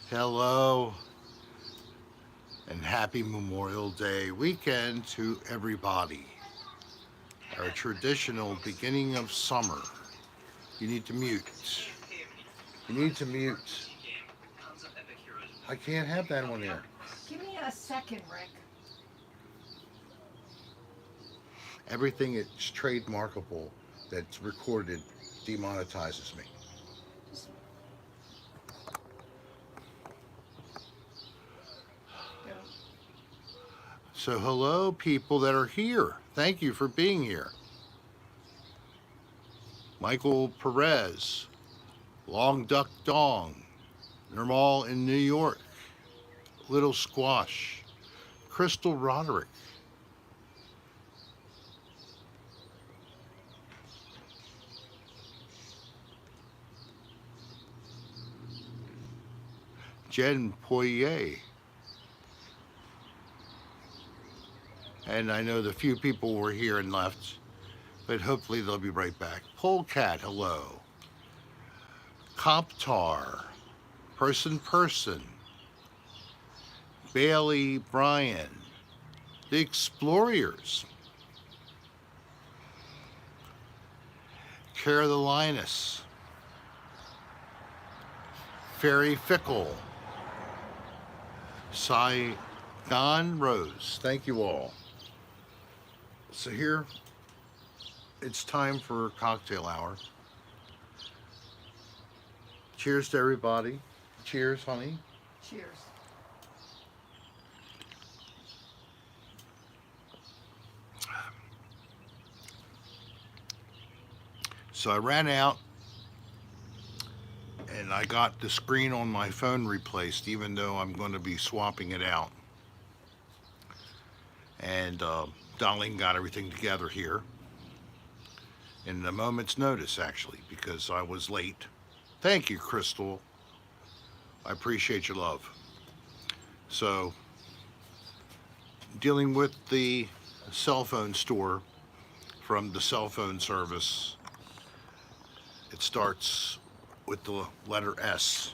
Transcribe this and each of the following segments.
Hello and happy Memorial Day weekend to everybody. Our traditional beginning of summer. You need to mute. You need to mute. I can't have that one there. Give me a second, Rick. Everything that's trademarkable that's recorded demonetizes me. Just go. So, hello, people that are here. Thank you for being here. Michael Perez, Long Duck Dong, Nermal in New York, Little Squash, Crystal Roderick, Jen Poirier, and I know the few people were here and left, but hopefully they'll be right back. Polecat, hello. Comptar, Person, Bailey Bryan, The Explorers, Carolinas, Fairy Fickle, Saigon Rose. Thank you all. So here, it's time for cocktail hour. Cheers to everybody. Cheers, honey. Cheers. So I ran out and I got the screen on my phone replaced, even though I'm going to be swapping it out. And Dolline got everything together here in a moment's notice, actually, because I was late. Thank you, Crystal. I appreciate your love. So, dealing with the cell phone store from the cell phone service, it starts with the letter S.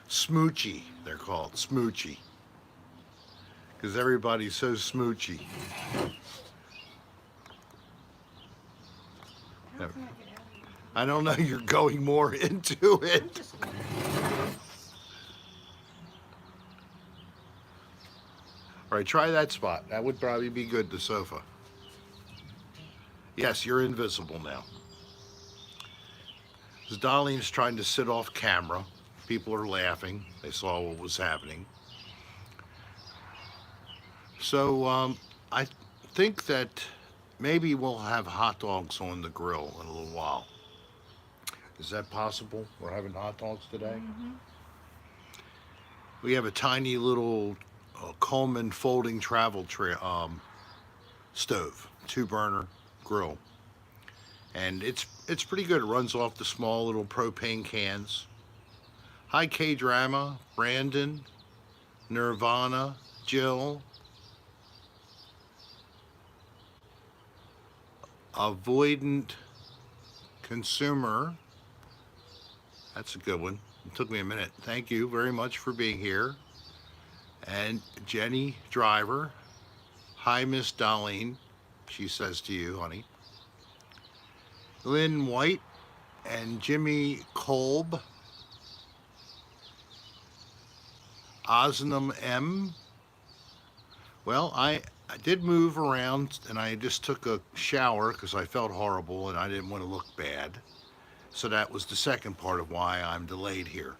Smoochy, they're called, Smoochy. Because everybody's so smoochy. I don't think I can add it. I don't know, you're going more into it. I'm just gonna. All right, try that spot. That would probably be good, the sofa. Yes, you're invisible now. As Darlene's trying to sit off camera, people are laughing. They saw what was happening. So I think that maybe we'll have hot dogs on the grill in a little while. Is that possible? We're having hot dogs today? Mm-hmm. We have a tiny little Coleman folding stove, 2 burner grill. And it's pretty good. It runs off the small little propane cans. Hi K Drama, Brandon, Nirvana, Jill, Avoidant Consumer. That's a good one. It took me a minute. Thank you very much for being here. And Jenny Driver. Hi, Miss Dolline. She says to you, honey. Lynn White and Jimmy Kolb. Osnum M. Well, I did move around and I just took a shower because I felt horrible and I didn't want to look bad. So that was the second part of why I'm delayed here.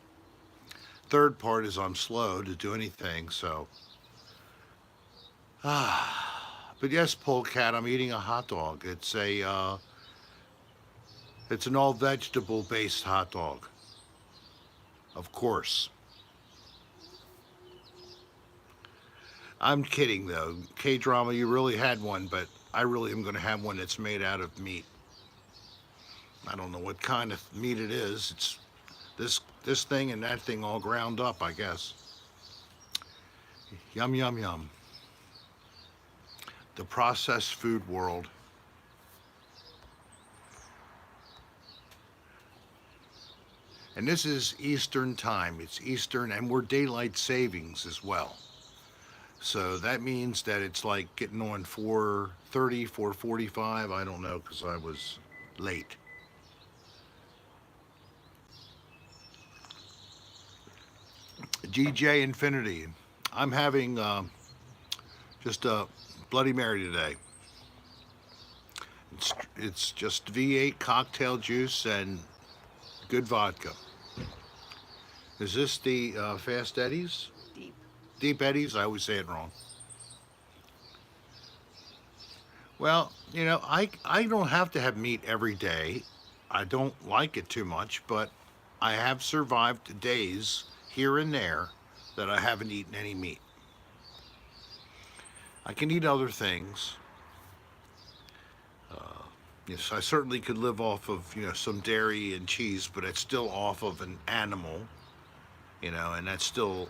Third part is I'm slow to do anything, so. But yes, Polecat, I'm eating a hot dog. It's an all vegetable based hot dog. Of course. I'm kidding though. K Drama, you really had one, but I really am going to have one that's made out of meat. I don't know what kind of meat it is. It's this thing and that thing all ground up, I guess. Yum yum yum. The processed food world. And this is Eastern time. It's Eastern, and we're daylight savings as well. So that means that it's like getting on 4:30, 4:45. I don't know because I was late. GJ Infinity. I'm having just a Bloody Mary today. It's just V8 cocktail juice and good vodka. Is this the Fast Eddies? Deep. Deep Eddies? I always say it wrong. Well, I don't have to have meat every day. I don't like it too much, but I have survived days here and there that I haven't eaten any meat. I can eat other things. Yes, I certainly could live off of, some dairy and cheese, but it's still off of an animal, and that's still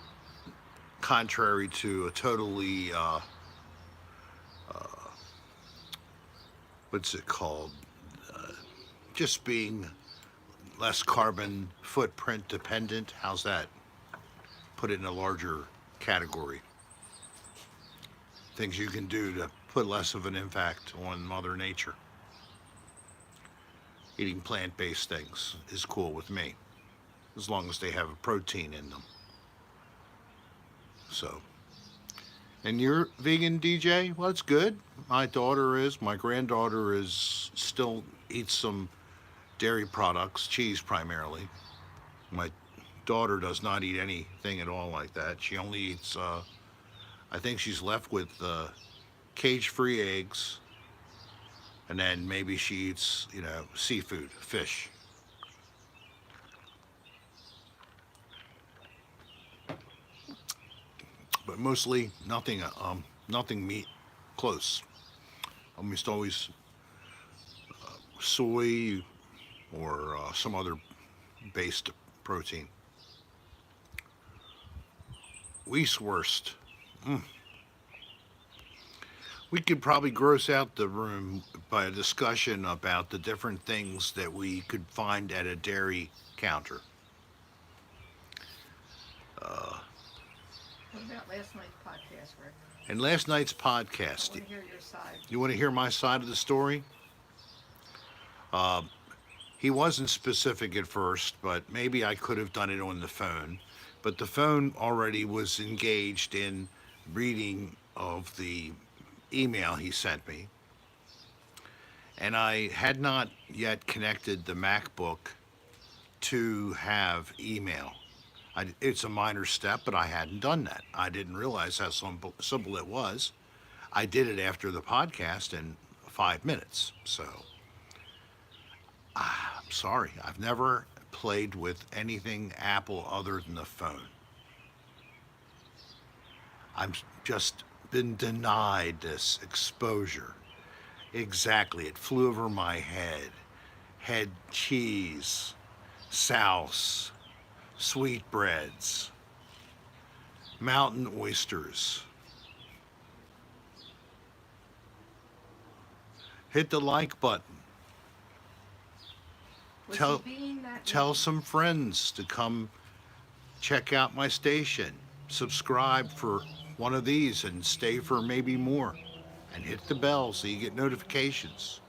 contrary to a totally, what's it called? Just being less carbon footprint dependent. How's that? Put it in a larger category. Things you can do to put less of an impact on Mother Nature. Eating plant based things is cool with me, as long as they have a protein in them. So, and you're vegan, DJ? Well, it's good. My daughter is. My granddaughter is still eats some dairy products, cheese primarily. My daughter does not eat anything at all like that. She only eats. I think she's left with cage-free eggs, and then maybe she eats, seafood, fish. But mostly nothing meat close. Almost always soy or some other based protein. Weisswurst. Mm. We could probably gross out the room by a discussion about the different things that we could find at a dairy counter. What about last night's podcast, Rick? And last night's I podcast, want to hear your side. you want to hear my side of the story? He wasn't specific at first, but maybe I could have done it on the phone. But the phone already was engaged in reading of the email he sent me. And I had not yet connected the MacBook to have email. It's a minor step, but I hadn't done that. I didn't realize how simple it was. I did it after the podcast in 5 minutes. So, I'm sorry. I've never played with anything Apple other than the phone. I've just been denied this exposure. Exactly. It flew over my head. Head cheese, souse, sweetbreads, mountain oysters. Hit the like button. Was Tell he being that tell mean? some friends to come check out my station. Subscribe for one of these and stay for maybe more. And hit the bell so you get notifications.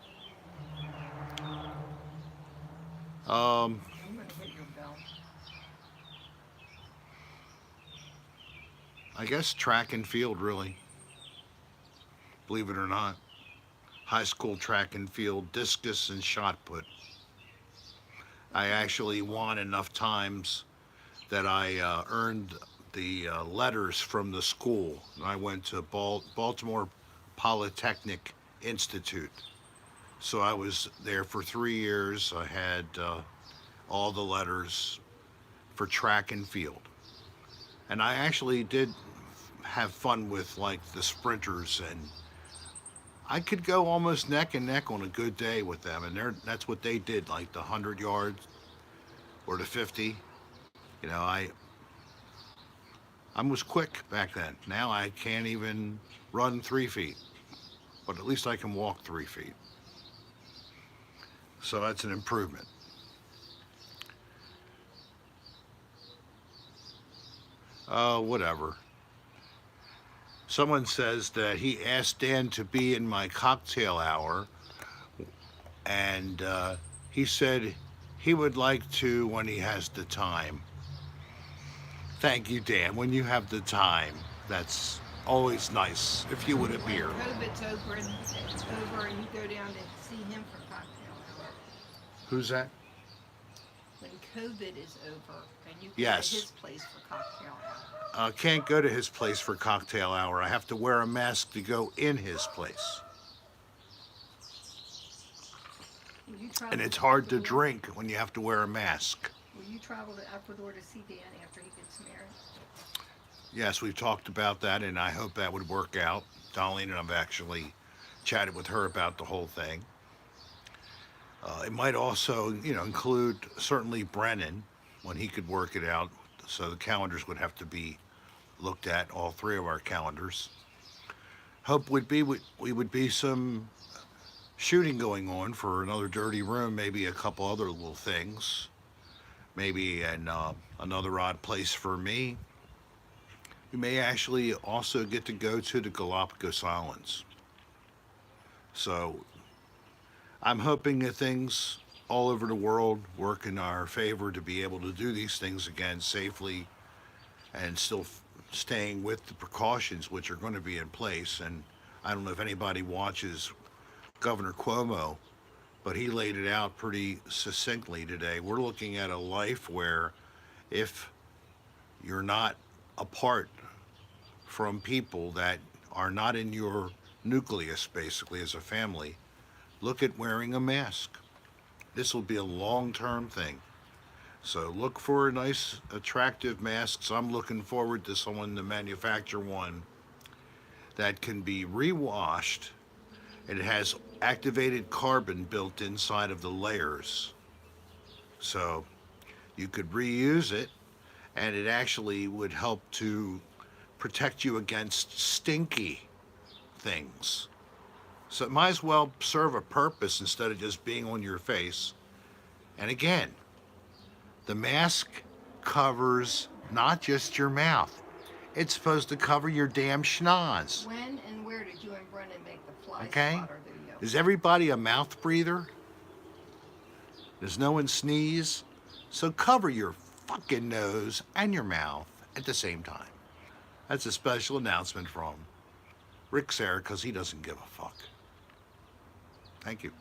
Um, I'm going to hit your bell. I guess track and field, really. Believe it or not. High school track and field, discus and shot put. I actually won enough times that I earned the letters from the school. I went to Baltimore Polytechnic Institute. So I was there for 3 years. I had all the letters for track and field. And I actually did have fun with like the sprinters, and I could go almost neck and neck on a good day with them. And that's what they did, like the 100 yards or the 50. You know, I was quick back then. Now I can't even run 3 feet, but at least I can walk 3 feet. So that's an improvement. Whatever. Someone says that he asked Dan to be in my cocktail hour, and he said he would like to when he has the time. Thank you, Dan. When you have the time, that's always nice if you would When appear. COVID's over and you go down to see him for cocktail hour. Who's that? When COVID is over and you go Yes. to his place for cocktail hour. Can't go to his place for cocktail hour. I have to wear a mask to go in his place. Will you travel And it's to hard to Ecuador? drink when you have to wear a mask. Will you travel to Ecuador to see Dan after he gets married? Yes, we've talked about that, and I hope that would work out. Dolline and I've actually chatted with her about the whole thing. It might also, include certainly Brennan when he could work it out. So the calendars would have to be looked at, all three of our calendars. Hope would be we would be some shooting going on for another dirty room, maybe a couple other little things, maybe another odd place for me. We may actually also get to go to the Galapagos Islands. So I'm hoping that things all over the world work in our favor to be able to do these things again safely and still staying with the precautions which are going to be in place. And I don't know if anybody watches Governor Cuomo, but he laid it out pretty succinctly today. We're looking at a life where if you're not apart from people that are not in your nucleus, basically, as a family, look at wearing a mask. This will be a long term thing. So look for nice, attractive masks. I'm looking forward to someone to manufacture one that can be rewashed, and it has activated carbon built inside of the layers. So you could reuse it, and it actually would help to protect you against stinky things. So it might as well serve a purpose instead of just being on your face. And again, the mask covers not just your mouth. It's supposed to cover your damn schnoz. When and where did you and Brennan make the fly Okay? swatter video? Is everybody a mouth breather? Does no one sneeze? So cover your fucking nose and your mouth at the same time. That's a special announcement from Rick Sarah because he doesn't give a fuck. Thank you.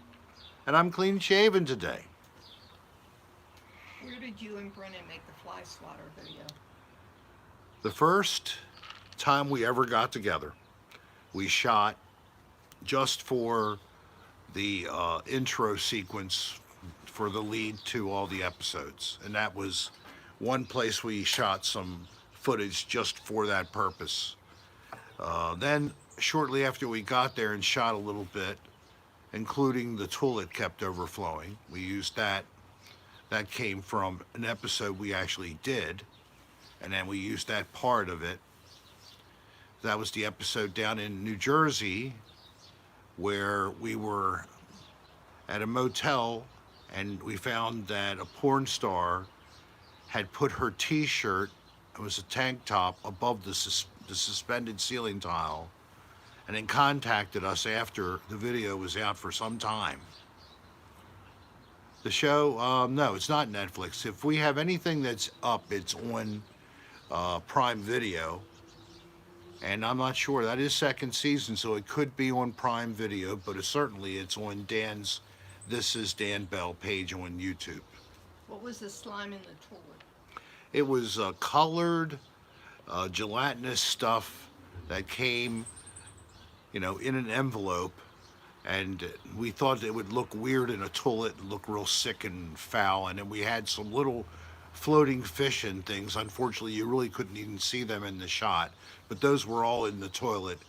And I'm clean shaven today. Where did you and Brennan make the fly swatter video? The first time we ever got together, we shot just for the intro sequence for the lead to all the episodes. And that was one place we shot some footage just for that purpose. Then, shortly after we got there and shot a little bit, including the toilet kept overflowing, we used that. That came from an episode we actually did, and then we used that part of it. That was the episode down in New Jersey where we were at a motel and we found that a porn star had put her t-shirt, it was a tank top, above the suspended ceiling tile, and then contacted us after the video was out for some time. The show, no, it's not Netflix. If we have anything that's up, it's on Prime Video. And I'm not sure. That is second season, so it could be on Prime Video, but it's on Dan's This Is Dan Bell page on YouTube. What was the slime in the toilet? It was colored, gelatinous stuff that came, in an envelope. And we thought it would look weird in a toilet and look real sick and foul. And then we had some little floating fish and things. Unfortunately, you really couldn't even see them in the shot, but those were all in the toilet.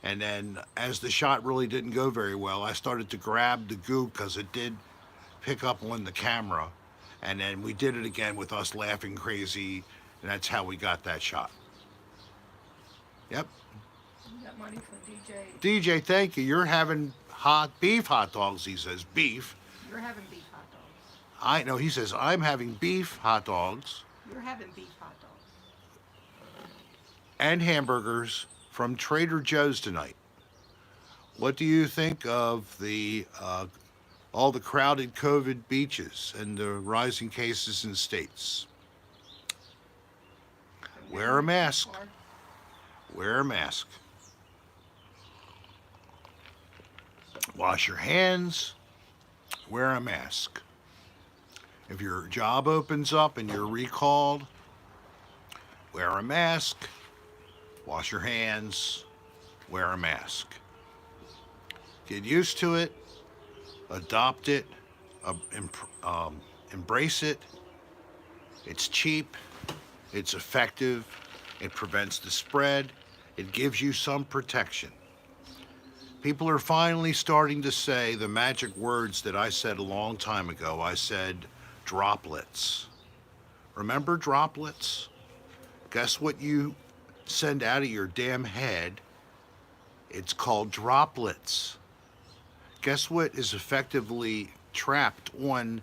And then as the shot really didn't go very well, I started to grab the goo because it did pick up on the camera. And then we did it again with us laughing crazy, and that's how we got that shot. Yep. You got money from DJ. DJ, thank you. You're having beef hot dogs, he says. Beef. You're having beef hot dogs. I know, he says, I'm having beef hot dogs. You're having beef hot dogs. and hamburgers from Trader Joe's tonight. What do you think of the all the crowded COVID beaches and the rising cases in states? Don't Wear a go too mask. far. Wear a mask. Wash your hands. Wear a mask. If your job opens up and you're recalled, wear a mask. Wash your hands. Wear a mask. Get used to it. Adopt it. Embrace it. It's cheap. It's effective. It prevents the spread. It gives you some protection. People are finally starting to say the magic words that I said a long time ago. I said droplets. Remember droplets? Guess what you send out of your damn head? It's called droplets. Guess what is effectively trapped on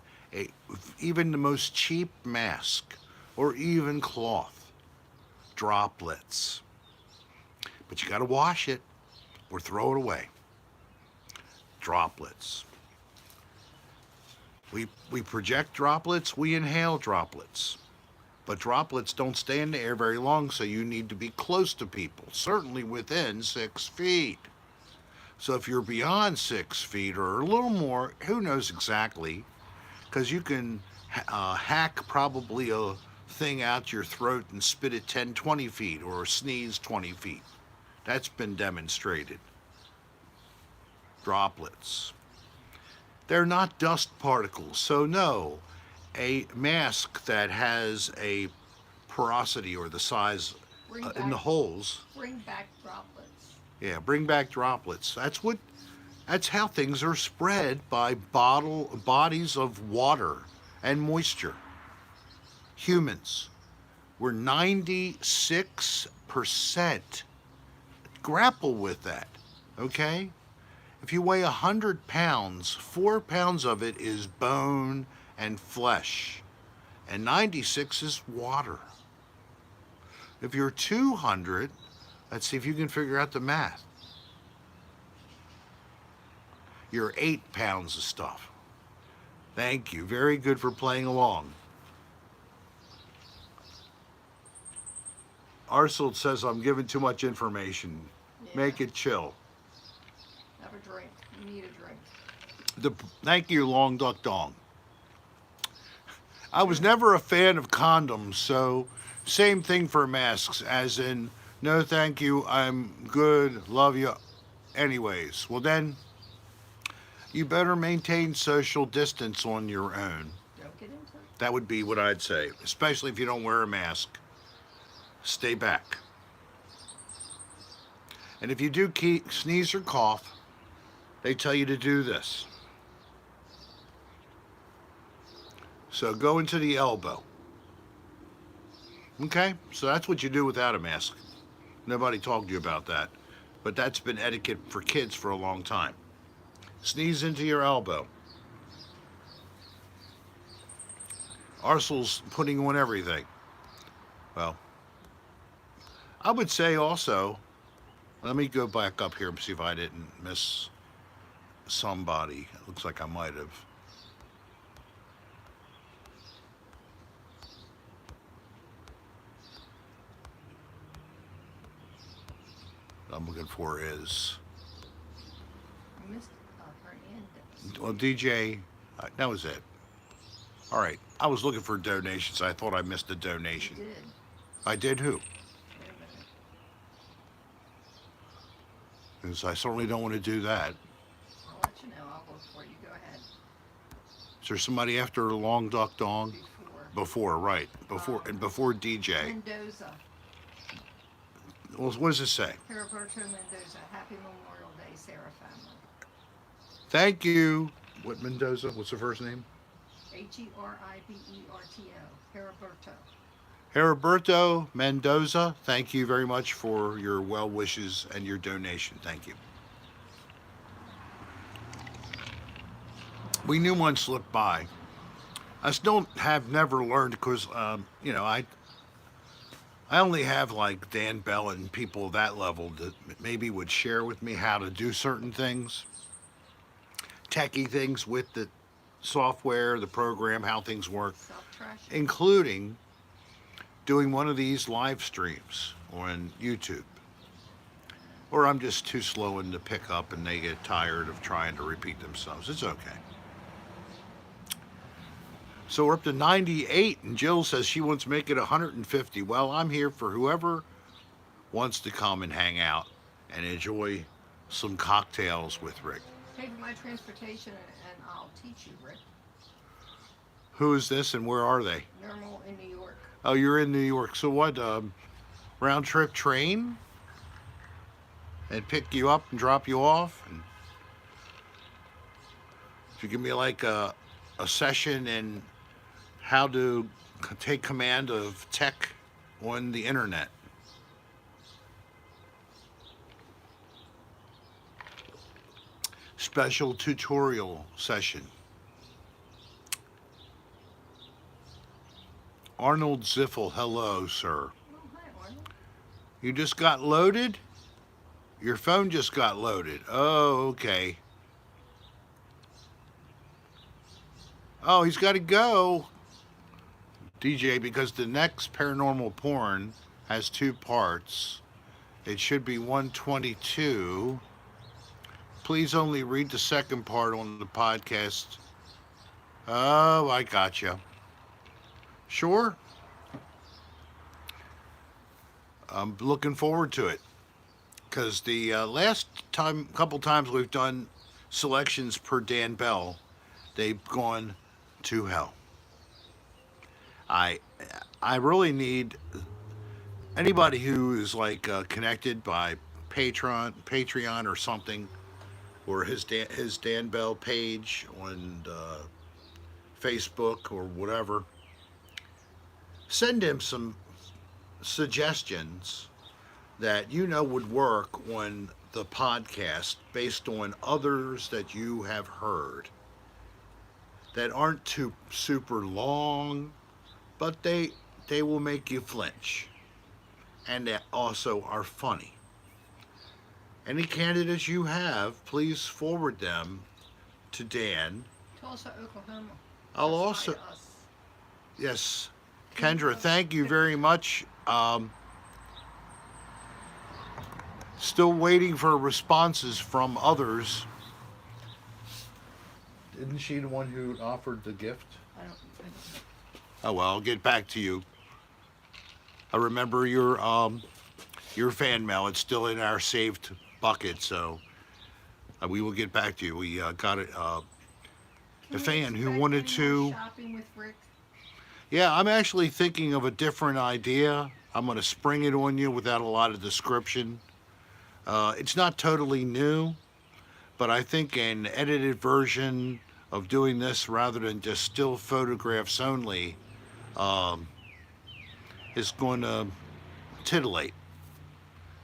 even the most cheap mask or even cloth? Droplets. But you got to wash it or throw it away. Droplets. We project droplets, we inhale droplets. But droplets don't stay in the air very long, so you need to be close to people, certainly within 6 feet. So if you're beyond 6 feet or a little more, who knows exactly, because you can hack probably a thing out your throat and spit it 10, 20 feet or sneeze 20 feet. That's been demonstrated. Droplets. They're not dust particles, so no, a mask that has a porosity or the size in the holes. Bring back droplets. Yeah, bring back droplets. That's how things are spread by bodies of water and moisture. Humans, we're 96%. Grapple with that, okay? If you weigh 100 pounds, 4 pounds of it is bone and flesh, and 96 is water. If you're 200, let's see if you can figure out the math. You're 8 pounds of stuff. Thank you. Very good for playing along. Arsold says I'm giving too much information. Yeah. Make it chill. Have a drink. You need a drink. Thank you, Long Duck Dong. I was never a fan of condoms, so same thing for masks, as in, no thank you, I'm good, love you. Anyways, well then, you better maintain social distance on your own. Don't get into it. That would be what I'd say, especially if you don't wear a mask. Stay back. And if you do sneeze or cough, they tell you to do this. So go into the elbow. Okay? So that's what you do without a mask. Nobody talked to you about that. But that's been etiquette for kids for a long time. Sneeze into your elbow. Arsel's putting on everything. Well, I would say also, let me go back up here and see if I didn't miss somebody. It looks like I might have. What I'm looking for is, I missed Hernandez. well, DJ, that was it. All right, I was looking for donations. I thought I missed a donation. You did. I did who? Wait a minute. Because I certainly don't want to do that. I'll let you know. I'll look for you. Go ahead. Is there somebody after Long Duck Dong? Before. Right. Before DJ. Mendoza. Well, what does it say? Heriberto Mendoza. Happy Memorial Day, Sarah family. Thank you. What Mendoza? What's the first name? Heriberto. Heriberto. Heriberto Mendoza, thank you very much for your well wishes and your donation. Thank you. We knew one slipped by. I still have never learned because, I only have like Dan Bell and people of that level that maybe would share with me how to do certain things, techie things with the software, the program, how things work, Self-trashing. including doing one of these live streams on YouTube. Or I'm just too slow in to pick up and they get tired of trying to repeat themselves. It's okay. So we're up to 98, and Jill says she wants to make it 150. Well, I'm here for whoever wants to come and hang out and enjoy some cocktails with Rick. Pay for my transportation and I'll teach you, Rick. Who is this and where are they? Normal in New York. Oh, you're in New York. So what? Round trip train and pick you up and drop you off? And if you give me like a session in how to take command of tech on the internet. Special tutorial session. Arnold Ziffel, hello, sir. Oh, hi, Arnold. You just got loaded? Your phone just got loaded. Oh, okay. Oh, he's got to go. DJ, because the next paranormal porn has two parts. It should be 122. Please only read the second part on the podcast. Oh, I gotcha. Sure. I'm looking forward to it. Because the last couple times we've done selections per Dan Bell, they've gone to hell. I I really need anybody who is like connected by Patreon or something, or his Dan Bell page on Facebook or whatever. Send him some suggestions that you know would work on the podcast based on others that you have heard that aren't too super long, but they will make you flinch and that also are funny. Any candidates you have, please forward them to Dan. Tulsa, Oklahoma. I'll Just also, by us. yes, Kendra, thank you very much. Still waiting for responses from others. Isn't she the one who offered the gift? I don't know. Oh well, I'll get back to you. I remember your fan mail. It's still in our saved bucket, so we will get back to you. We got it. A Can we fan who expect wanted any more to. shopping with Rick? Yeah, I'm actually thinking of a different idea. I'm going to spring it on you without a lot of description. It's not totally new, but I think an edited version of doing this rather than just still photographs only um, is going to titillate.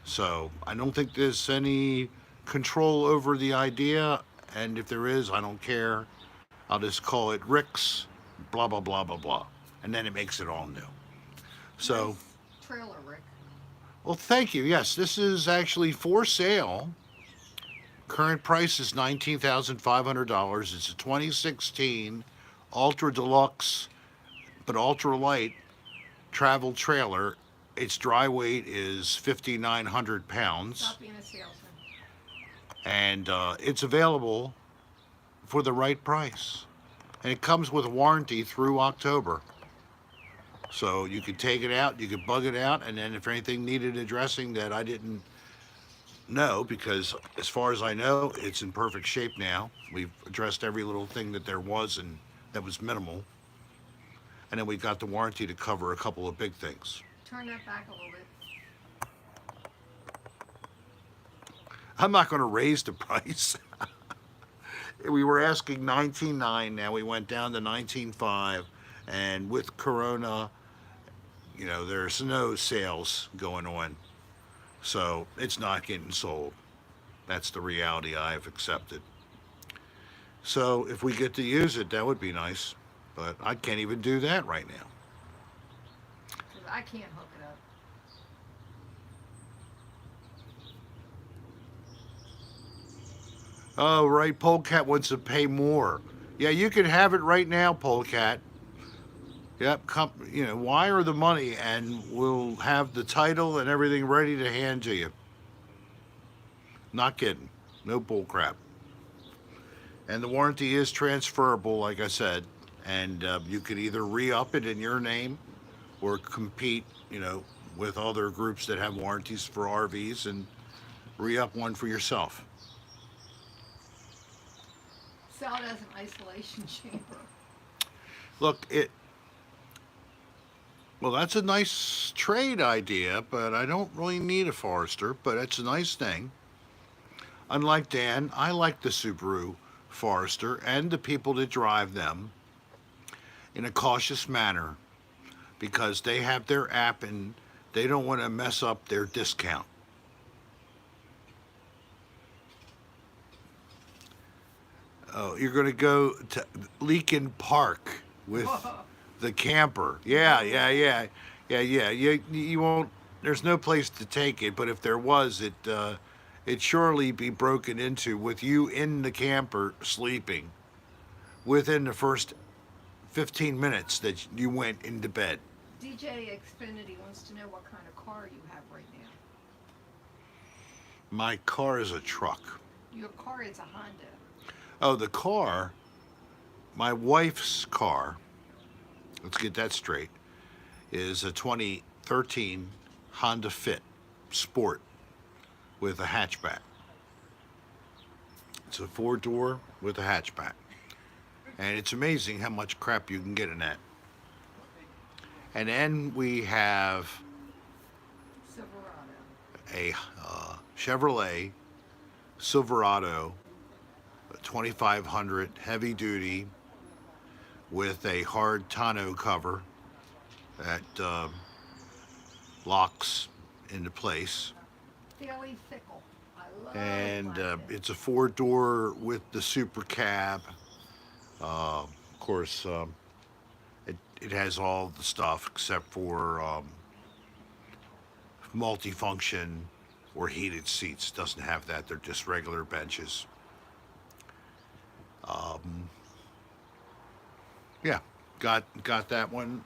So I don't think there's any control over the idea, and if there is, I don't care. I'll just call it Rick's blah blah blah blah blah, and then it makes it all new. So, Nice trailer, Rick. well, thank you. Yes, this is actually for sale. Current price is $19,500. It's a 2016 Ultra Deluxe, but ultra light travel trailer. Its dry weight is 5,900 pounds, Stop being a salesman. and it's available for the right price. And it comes with a warranty through October. So you could take it out, you could bug it out, and then if anything needed addressing that I didn't know, because as far as I know, it's in perfect shape now. We've addressed every little thing that there was and that was minimal. And then we got the warranty to cover a couple of big things. Turn that back a little bit. I'm not going to raise the price. We were asking 19.9, now we went down to 19.5, and with Corona, you know, there's no sales going on. So it's not getting sold. That's the reality I have accepted. So if we get to use it, that would be nice. But I can't even do that right now. Because I can't hook it up. Oh, right. Polecat wants to pay more. Yeah, you can have it right now, Polecat. Yep. Wire the money, and we'll have the title and everything ready to hand to you. Not kidding. No bull crap. And the warranty is transferable, like I said, and you could either re-up it in your name or compete, with other groups that have warranties for RVs and re-up one for yourself. Sell it as an isolation chamber. Look, well, that's a nice trade idea, but I don't really need a Forester, but it's a nice thing. Unlike Dan, I like the Subaru Forester and the people that drive them in a cautious manner because they have their app and they don't want to mess up their discount. Oh, you're going to go to Leakin Park with Whoa. the camper. Yeah, yeah, yeah, yeah, yeah. You won't. There's no place to take it, but if there was, it surely be broken into with you in the camper sleeping within the first 15 minutes that you went into bed. DJ Xfinity wants to know what kind of car you have right now. My car is a truck. Your car is a Honda. Oh, the car, my wife's car, let's get that straight, is a 2013 Honda Fit Sport with a hatchback. It's a four-door with a hatchback. And it's amazing how much crap you can get in that. And then we have Silverado. a Chevrolet Silverado 2500 heavy duty with a hard tonneau cover that locks into place. Fairly fickle. I love And my it's a four-door with the super cab. Of course, it has all the stuff except for multifunction or heated seats. Doesn't have that. They're just regular benches. Yeah, got that one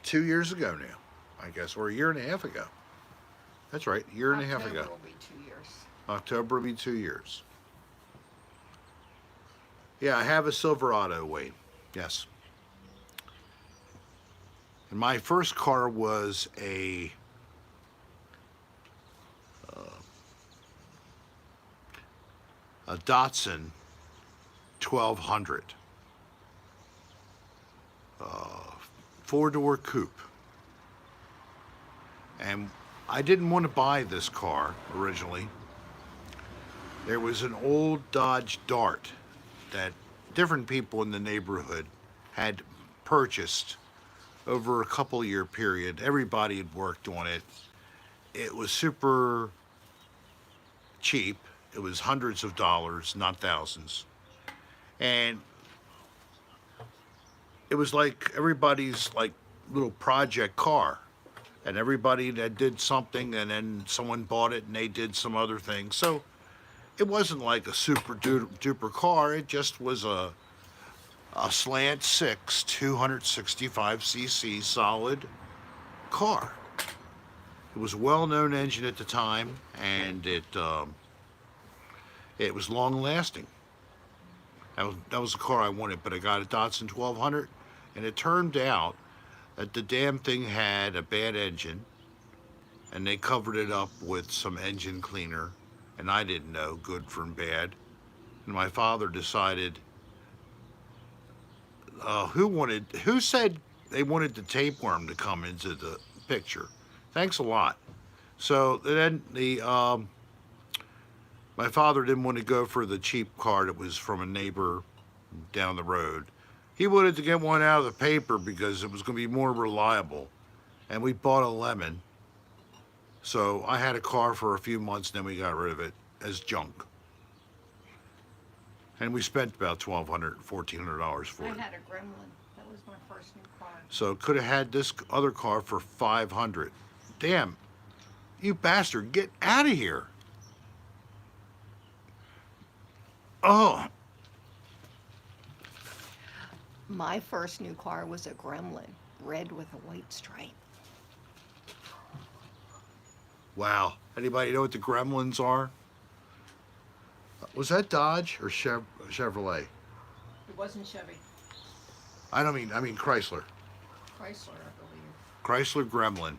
2 years ago now, I guess, or a year and a half ago. That's right, a year and a half October ago. will be 2 years. October will be 2 years. Yeah, I have a Silverado, Wayne. Yes. And my first car was a Datsun 1200, four-door coupe. And I didn't want to buy this car originally. There was an old Dodge Dart that different people in the neighborhood had purchased over a couple year period. Everybody had worked on it. It was super cheap. It was hundreds of dollars, not thousands. And it was like everybody's like little project car. And everybody that did something and then someone bought it and they did some other thing. So it wasn't like a super duper car. It just was a slant six 265cc solid car. It was a well-known engine at the time, and it was long-lasting. That was the car I wanted, but I got a Datsun 1200, and it turned out that the damn thing had a bad engine, and they covered it up with some engine cleaner, and I didn't know good from bad. And my father decided, who said they wanted the tapeworm to come into the picture? Thanks a lot. So then my father didn't want to go for the cheap car that was from a neighbor down the road. He wanted to get one out of the paper because it was going to be more reliable. And we bought a lemon. So I had a car for a few months, then we got rid of it as junk. And we spent about $1,200, $1,400 for I it. had a Gremlin. That was my first new car. So could have had this other car for $500. Damn, you bastard, get out of here. Oh, My first new car was a Gremlin, red with a white stripe. wow. Anybody know what the Gremlins are? Was that Dodge or Chevrolet? It wasn't Chevy. I mean Chrysler. Chrysler, I believe. Chrysler Gremlin.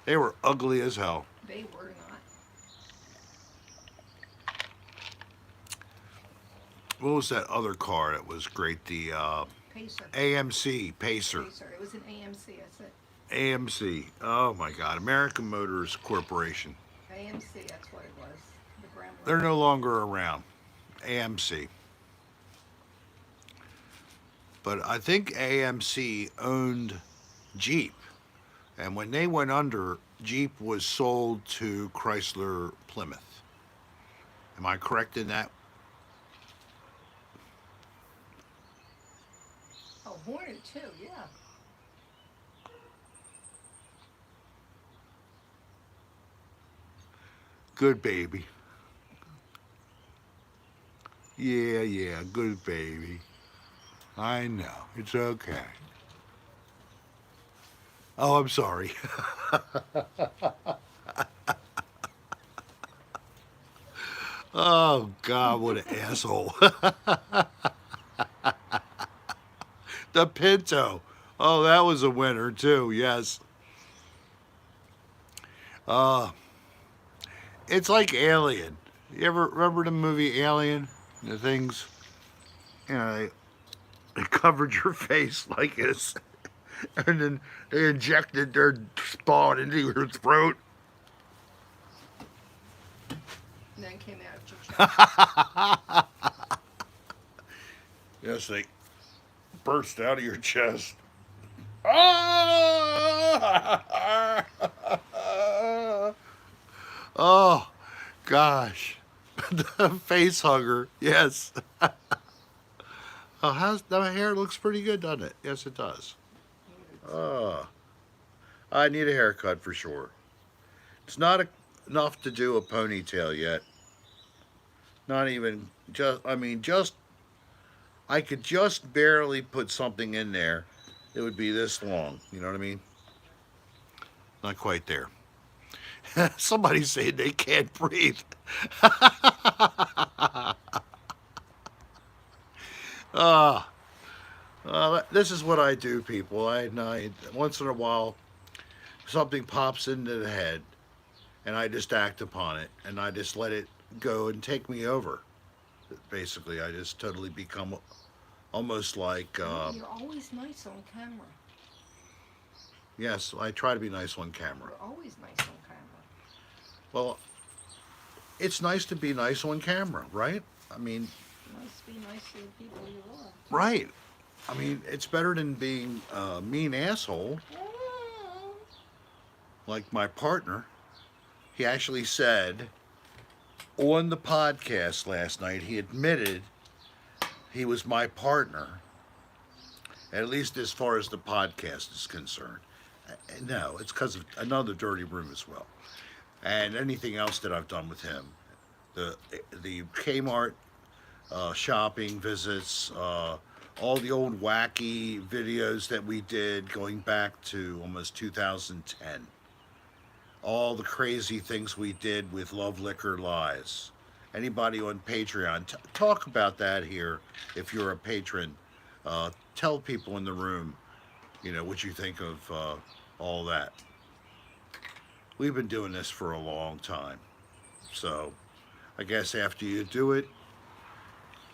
They were ugly as hell. They were not. What was that other car that was great? The Pacer. AMC Pacer. Pacer. It was an AMC. That's it. AMC. Oh my God. American Motors Corporation. AMC. That's what it was. The Gremlin. They're no longer around. AMC. But I think AMC owned Jeep. And when they went under, Jeep was sold to Chrysler Plymouth. Am I correct in that? Oh, Hornet too. Yeah. Good baby. Yeah, yeah, good baby. I know. It's okay. Oh, I'm sorry. Oh, God, what an asshole. The Pinto. Oh, that was a winner, too. Yes. Uh, it's like Alien. You ever remember the movie Alien? The things, they covered your face like this, and then they injected their spawn into your throat. And then came out of your chest. Yes, they burst out of your chest. Ah! Oh, gosh. The face hugger. Yes. Oh, how's my hair looks pretty good, doesn't it? Yes, it does. Oh, I need a haircut for sure. It's not enough to do a ponytail yet. Not even just. I mean, just I could just barely put something in there. It would be this long. You know what I mean? Not quite there. Somebody's saying they can't breathe. Ah, this is what I do, people. I once in a while something pops into the head, and I just act upon it, and I just let it go and take me over. Basically, I just totally become almost like You're always nice on camera. yes, I try to be nice on camera. You're always nice on camera. Well, it's nice to be nice on camera, right? I mean, You must be nice to the people you love. right. I mean, it's better than being a mean asshole like my partner. He actually said on the podcast last night, he admitted he was my partner, at least as far as the podcast is concerned. No, it's because of another dirty room as well, and anything else that I've done with him. The the Kmart shopping visits, all the old wacky videos that we did going back to almost 2010. All the crazy things we did with Love Liquor Lies. Anybody on Patreon, talk about that here if you're a patron. Tell people in the room, what you think of all that. We've been doing this for a long time. So I guess after you do it,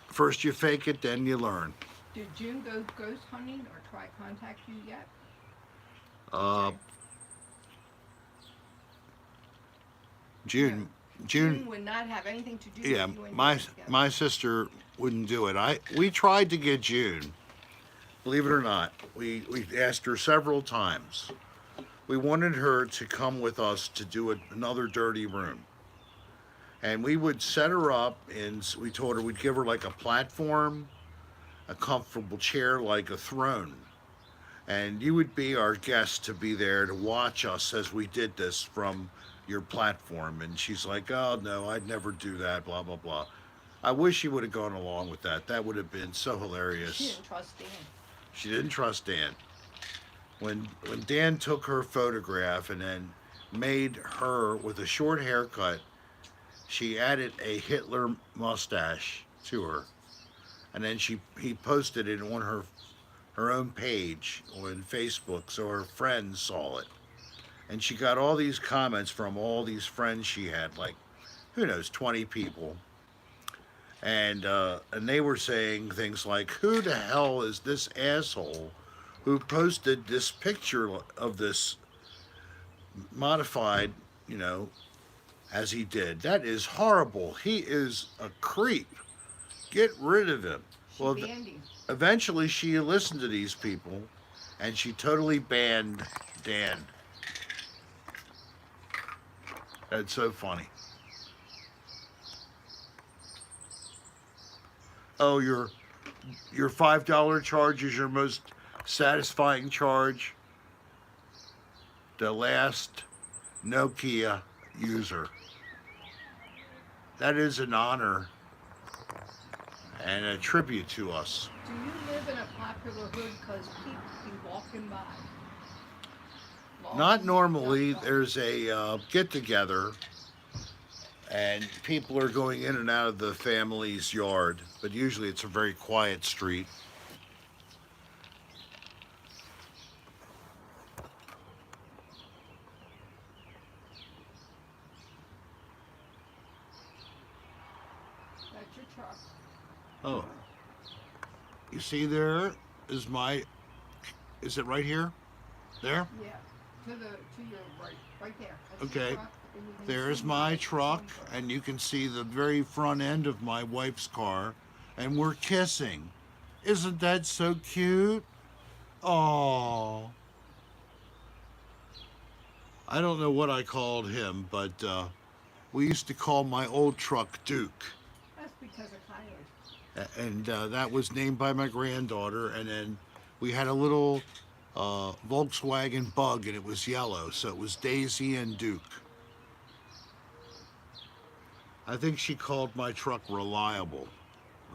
first you fake it, then you learn. Did June go ghost hunting or try contact you yet? Uh, Okay. June, June June, would not have anything to do yeah, with you and my June together. my sister wouldn't do it. We tried to get June. Believe it or not, we asked her several times. We wanted her to come with us to do another dirty room. And we would set her up, and we told her we'd give her like a platform, a comfortable chair, like a throne. And you would be our guest to be there to watch us as we did this from your platform. And she's like, oh, no, I'd never do that, blah, blah, blah. I wish she would have gone along with that. That would have been so She hilarious. didn't trust Dan. She didn't trust Dan. When Dan took her photograph and then made her with a short haircut, she added a Hitler mustache to her, and then he posted it on her own page on Facebook, so her friends saw it, and she got all these comments from all these friends she had, like who knows, 20 people, and they were saying things like, "Who the hell is this asshole who posted this picture of this modified, you know, as he did? That is horrible. He is a creep. Get rid of him." She Well, banned him. eventually she listened to these people, and she totally banned Dan. That's so funny. Oh, your $5 charge is your most satisfying charge. The last Nokia user. That is an honor and a tribute to us. Do you live in a popular hood because people be walking by? Not normally. There's a get together, and people are going in and out of the family's yard, but usually it's a very quiet street. That's your truck. Oh, you see, there is my. Is it right here? There? Yeah. To your right there. That's Okay. your truck, and you can There's see my my truck, truck. and you can see the very front end of my wife's car, and we're kissing. Isn't that so cute? Oh, I don't know what I called him, but we used to call my old truck Duke, That's because of Coyote. and that was named by my granddaughter. And then we had a little Volkswagen Bug, and it was yellow, so it was Daisy and Duke. I think she called my truck Reliable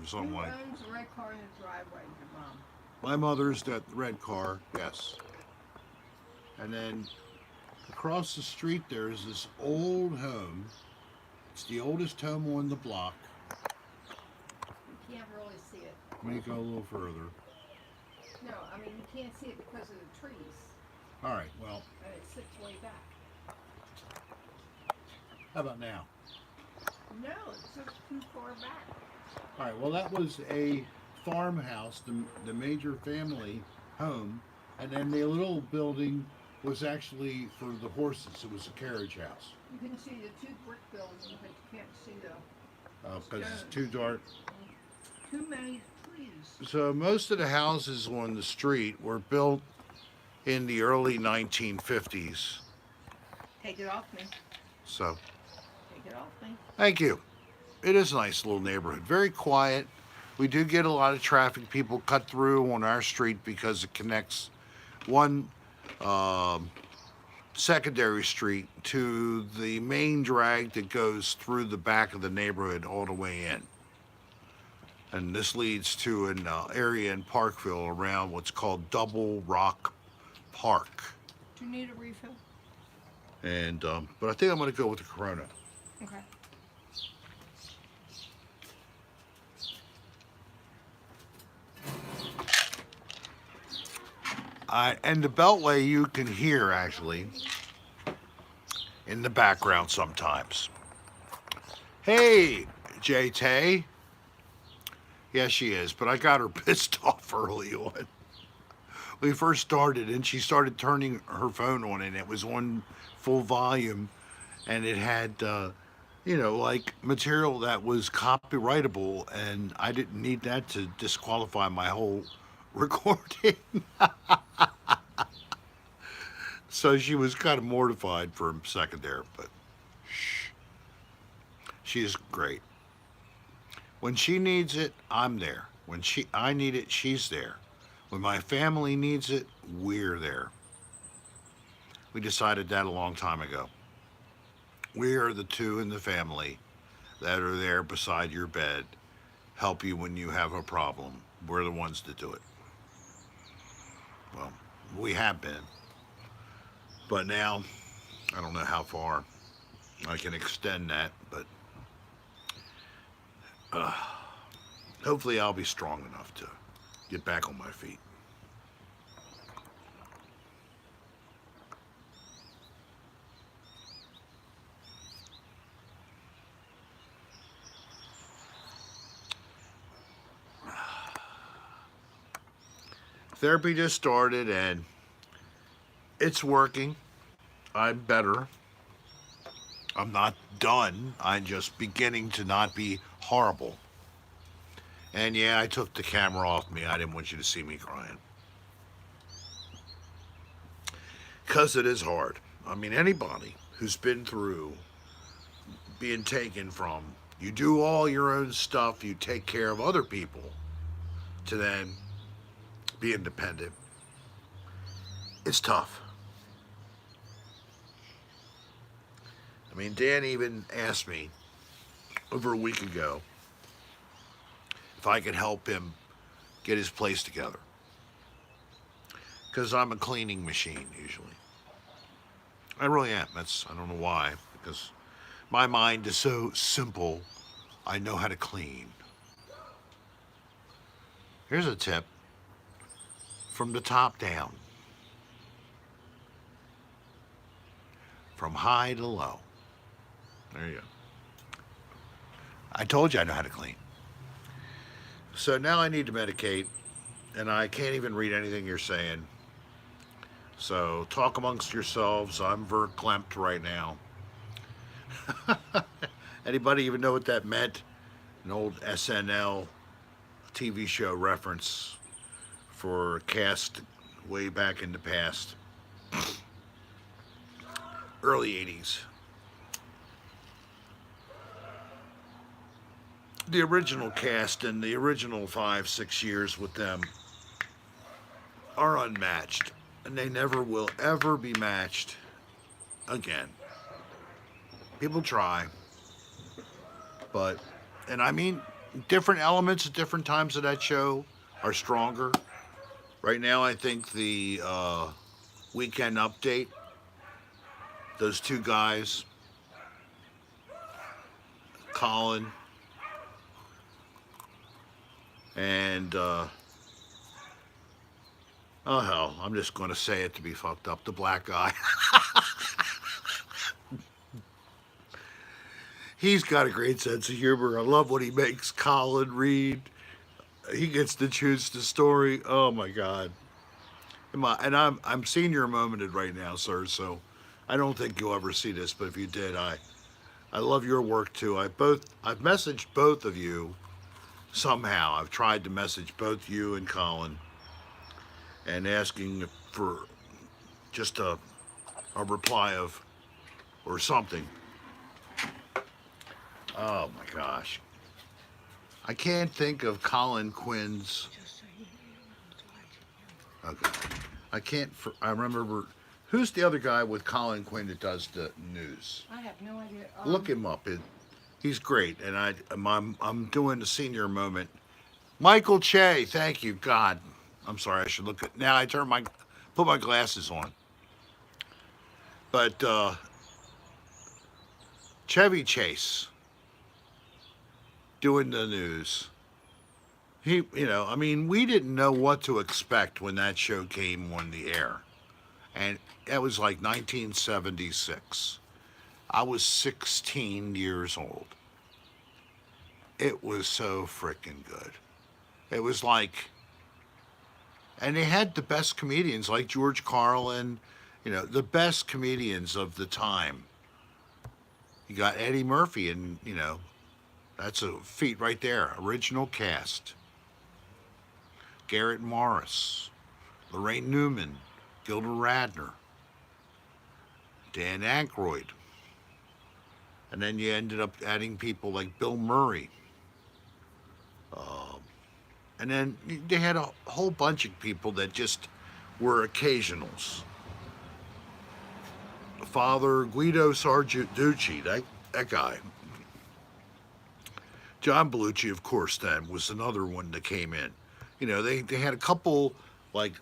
or something Who like. owns the red car in the driveway? Your mom. My mother's that red car, yes. And then across the street there is this old home. It's the oldest home on the block. You can't really see it. Let me go a little further. No, I mean you can't see it because of the trees, All right, well, and it sits way back. how about now? No, it sits too far back. All right, well, that was a farmhouse, the major family home, and then the little building was actually for the horses. It was a carriage house You can see the two brick buildings, but you can't see the because it's too dark. too many trees. So most of the houses on the street were built in the early 1950s. Take it off me. So Take it off me. thank you. It is a nice little neighborhood, very quiet. We do get a lot of traffic. People cut through on our street because it connects one secondary street to the main drag that goes through the back of the neighborhood all the way in. And this leads to an area in Parkville around what's called Double Rock Park. Do you need a refill? And but I think I'm going to go with the Corona. Okay. And the Beltway you can hear actually in the background sometimes. Hey, Tay. Yes, she is, but I got her pissed off early on. We first started, and she started turning her phone on, and it was on full volume, and it had, like material that was copyrightable, and I didn't need that to disqualify my whole recording. So she was kind of mortified for a second there, but shh. She's great. When she needs it, I'm there. When I need it, she's there. When my family needs it, we're there. We decided that a long time ago. We are the two in the family that are there beside your bed, help you when you have a problem. We're the ones that do it. Well, we have been. But now, I don't know how far I can extend that, but hopefully I'll be strong enough to get back on my feet. Therapy just started and it's working. I'm better. I'm not done. I'm just beginning to not be horrible. And yeah, I took the camera off me. I didn't want you to see me crying. Because it is hard. I mean, anybody who's been through being taken from, you do all your own stuff, you take care of other people, to then be independent. It's tough. I mean, Dan even asked me over a week ago if I could help him get his place together. Because I'm a cleaning machine usually. I really am. I don't know why, because my mind is so simple. I know how to clean. Here's a tip from the top down, from high to low. There you go. I told you I know how to clean. So now I need to medicate, and I can't even read anything you're saying. So talk amongst yourselves. I'm verklempt right now. Anybody even know what that meant? An old SNL TV show reference for a cast way back in the past. Early 80s. The original cast and the original 5-6 years with them are unmatched. And they never will ever be matched again. People try. But, and I mean, different elements at different times of that show are stronger. Right now, I think the Weekend Update, those two guys, Colin and, oh hell, I'm just going to say it to be fucked up, the black guy. He's got a great sense of humor. I love what he makes Colin read. He gets to choose the story. Oh my God. And I'm senior momented right now, sir, so I don't think you'll ever see this, but if you did, I love your work too. I've messaged both of you somehow. I've tried to message both you and Colin and asking for just a reply of, or something. Oh my gosh. I can't think of Colin Quinn's. Okay. I remember, who's the other guy with Colin Quinn that does the news? I have no idea. Look him up. He's great. And I'm doing the senior moment. Michael Che, thank you. God. I'm sorry, I should look at, now I put my glasses on. But Chevy Chase doing the news. We didn't know what to expect when that show came on the air. And that was like 1976. I was 16 years old. It was so freaking good. It was like, and they had the best comedians like George Carlin, the best comedians of the time. You got Eddie Murphy, and, that's a feat right there. Original cast. Garrett Morris, Lorraine Newman, Gilda Radner, Dan Aykroyd. And then you ended up adding people like Bill Murray. And then they had a whole bunch of people that just were occasionals. Father Guido Sarducci, that guy. John Belushi, of course, then was another one that came in. They had a couple, like,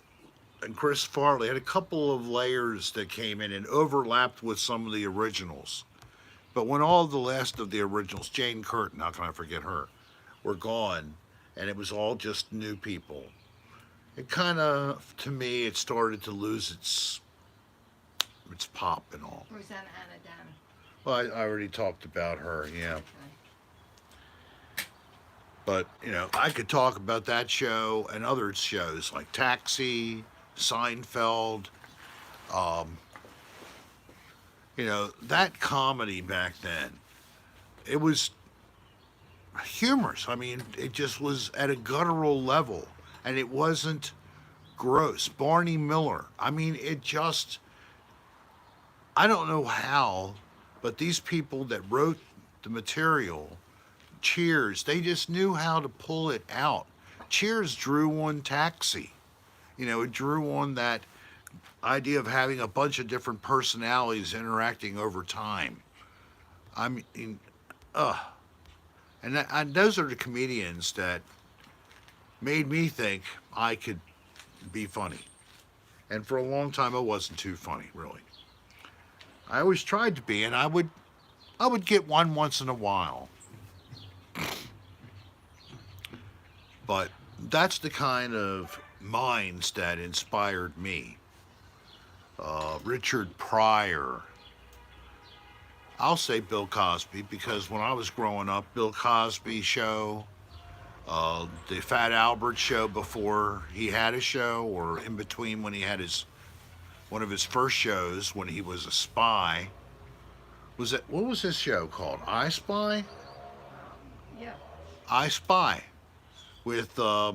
and Chris Farley had a couple of layers that came in and overlapped with some of the originals. But when all the last of the originals, Jane Curtin, how can I forget her, were gone, and it was all just new people, it kind of, to me, it started to lose its pop and all. Or is that Anna Dana? Well, I already talked about her, yeah. Okay. But, I could talk about that show and other shows like Taxi, Seinfeld. Um, that comedy back then, it was humorous. I mean, it just was at a guttural level and it wasn't gross. Barney Miller. I mean, I don't know how, but these people that wrote the material, Cheers, they just knew how to pull it out. Cheers drew on Taxi. It drew on that idea of having a bunch of different personalities interacting over time. I mean, and those are the comedians that made me think I could be funny. And for a long time, I wasn't too funny, really. I always tried to be, and I would get one once in a while. But that's the kind of minds that inspired me. Richard Pryor. I'll say Bill Cosby because when I was growing up, Bill Cosby show, the Fat Albert show before he had a show, or in between when he had one of his first shows when he was a spy. What was his show called? I Spy? Yeah. I Spy with what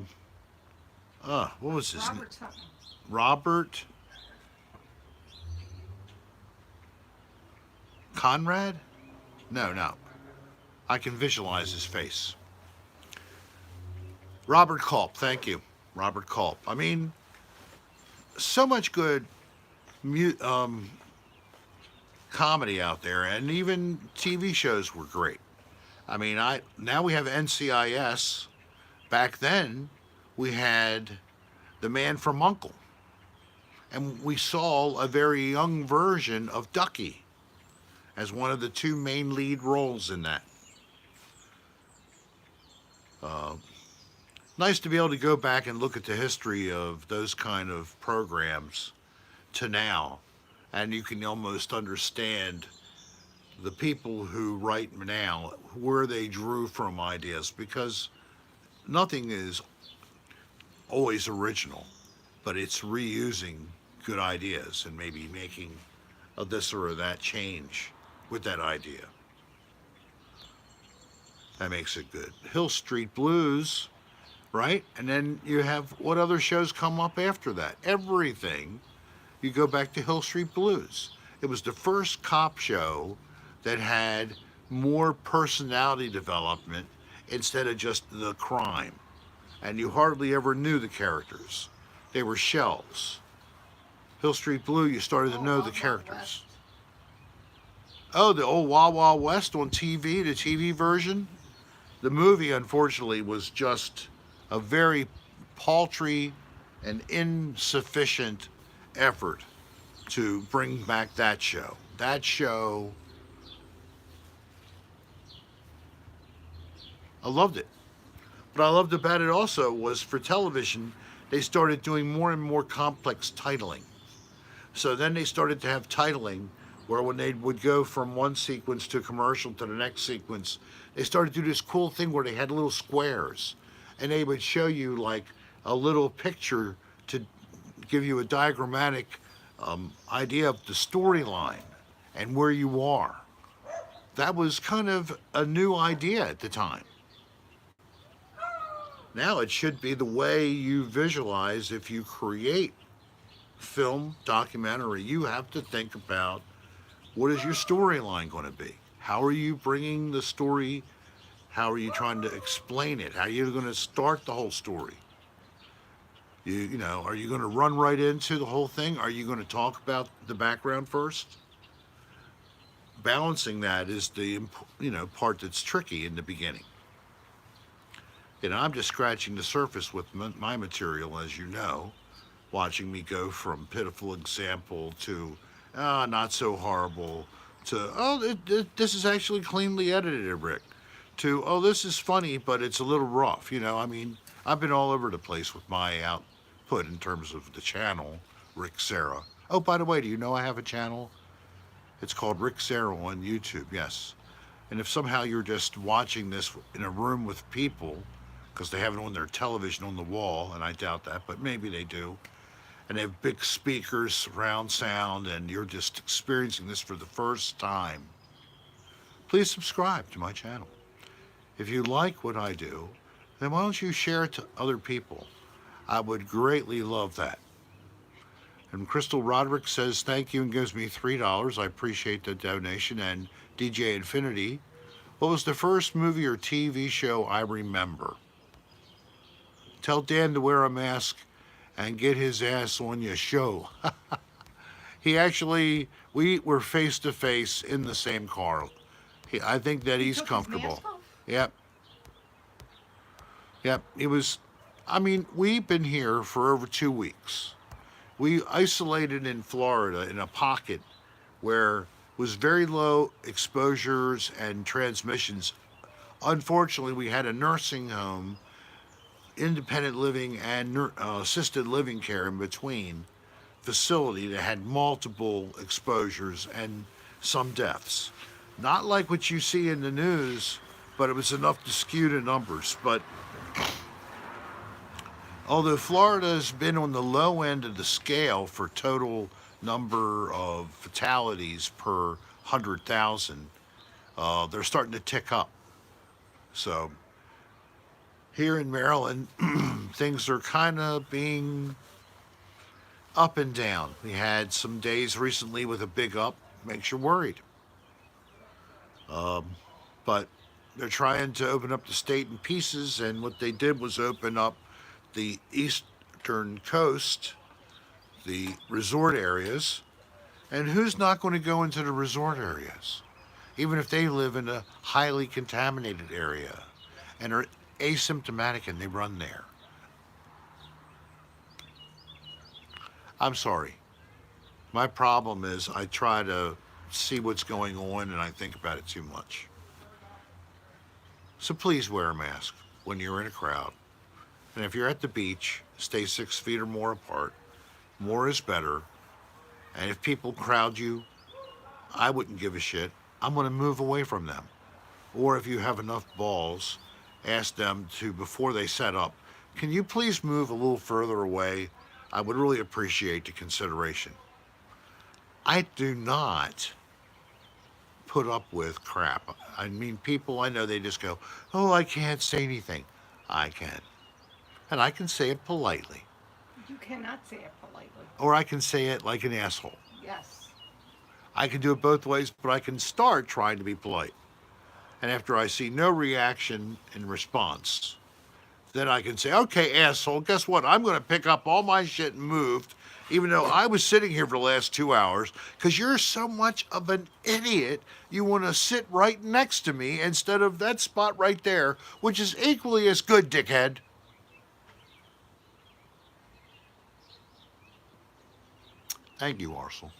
was his name? Robert something. Robert Conrad? No. I can visualize his face. Robert Culp, thank you. Robert Culp. I mean, so much good comedy out there, and even TV shows were great. I mean, now we have NCIS. Back then, we had The Man from U.N.C.L.E. And we saw a very young version of Ducky as one of the two main lead roles in that. Nice to be able to go back and look at the history of those kind of programs to now. And you can almost understand the people who write now, where they drew from ideas, because nothing is always original, but it's reusing good ideas and maybe making a this or that change with that idea. That makes it good. Hill Street Blues, right? And then you have what other shows come up after that? Everything. You go back to Hill Street Blues. It was the first cop show that had more personality development instead of just the crime. And you hardly ever knew the characters. They were shells. Hill Street Blue, you started to know the characters. Oh, the old Wild Wild West on TV, the TV version? The movie, unfortunately, was just a very paltry and insufficient effort to bring back that show. That show, I loved it. What I loved about it also was for television, they started doing more and more complex titling. So then they started to have titling where when they would go from one sequence to commercial to the next sequence, they started to do this cool thing where they had little squares and they would show you like a little picture to give you a diagrammatic idea of the storyline and where you are. That was kind of a new idea at the time. Now it should be the way you visualize if you create film, documentary. You have to think about what is your storyline going to be? How are you bringing the story? How are you trying to explain it? How are you going to start the whole story? You know, are you going to run right into the whole thing? Are you going to talk about the background first? Balancing that is the part that's tricky in the beginning. I'm just scratching the surface with my material, as you know, watching me go from pitiful example to not so horrible to this is actually cleanly edited, Rick, to this is funny but it's a little rough. I mean, I've been all over the place with my output in terms of the channel, Rick Sarah. Oh, by the way, do you know I have a channel? It's called Rick Sarah on YouTube. Yes. And if somehow you're just watching this in a room with people, because they have it on their television on the wall, and I doubt that, but maybe they do, and they have big speakers, surround sound, and you're just experiencing this for the first time, please subscribe to my channel. If you like what I do, then why don't you share it to other people? I would greatly love that. And Crystal Roderick says thank you and gives me $3. I appreciate the donation. And DJ Infinity, what was the first movie or TV show I remember? Tell Dan to wear a mask and get his ass on your show. He actually, we were face to face in the same car. I think that he's took his comfortable. mask off? Yep. Yep. It was, I mean, we've been here for over 2 weeks. We isolated in Florida in a pocket where was very low exposures and transmissions. Unfortunately, we had a nursing home, independent living, and assisted living care in between facility that had multiple exposures and some deaths. Not like what you see in the news, but it was enough to skew the numbers. But although Florida has been on the low end of the scale for total number of fatalities per 100,000, they're starting to tick up. So here in Maryland, things are kind of being up and down. We had some days recently with a big up, makes you worried. But they're trying to open up the state in pieces, and what they did was open up the eastern coast, the resort areas. And who's not going to go into the resort areas, even if they live in a highly contaminated area and are asymptomatic and they run there? I'm sorry. My problem is I try to see what's going on and I think about it too much. So please wear a mask when you're in a crowd. And if you're at the beach, stay 6 feet or more apart. More is better. And if people crowd you, I wouldn't give a shit. I'm going to move away from them. Or if you have enough balls, ask them to, before they set up, can you please move a little further away? I would really appreciate the consideration. I do not put up with crap. I mean, people I know, they just go, oh, I can't say anything. I can. And I can say it politely. You cannot say it politely. Or I can say it like an asshole. Yes. I can do it both ways, but I can start trying to be polite. And after I see no reaction in response, then I can say, okay, asshole, guess what? I'm going to pick up all my shit and move, even though I was sitting here for the last 2 hours, because you're so much of an idiot. You want to sit right next to me instead of that spot right there, which is equally as good, dickhead. Thank you, Arcel.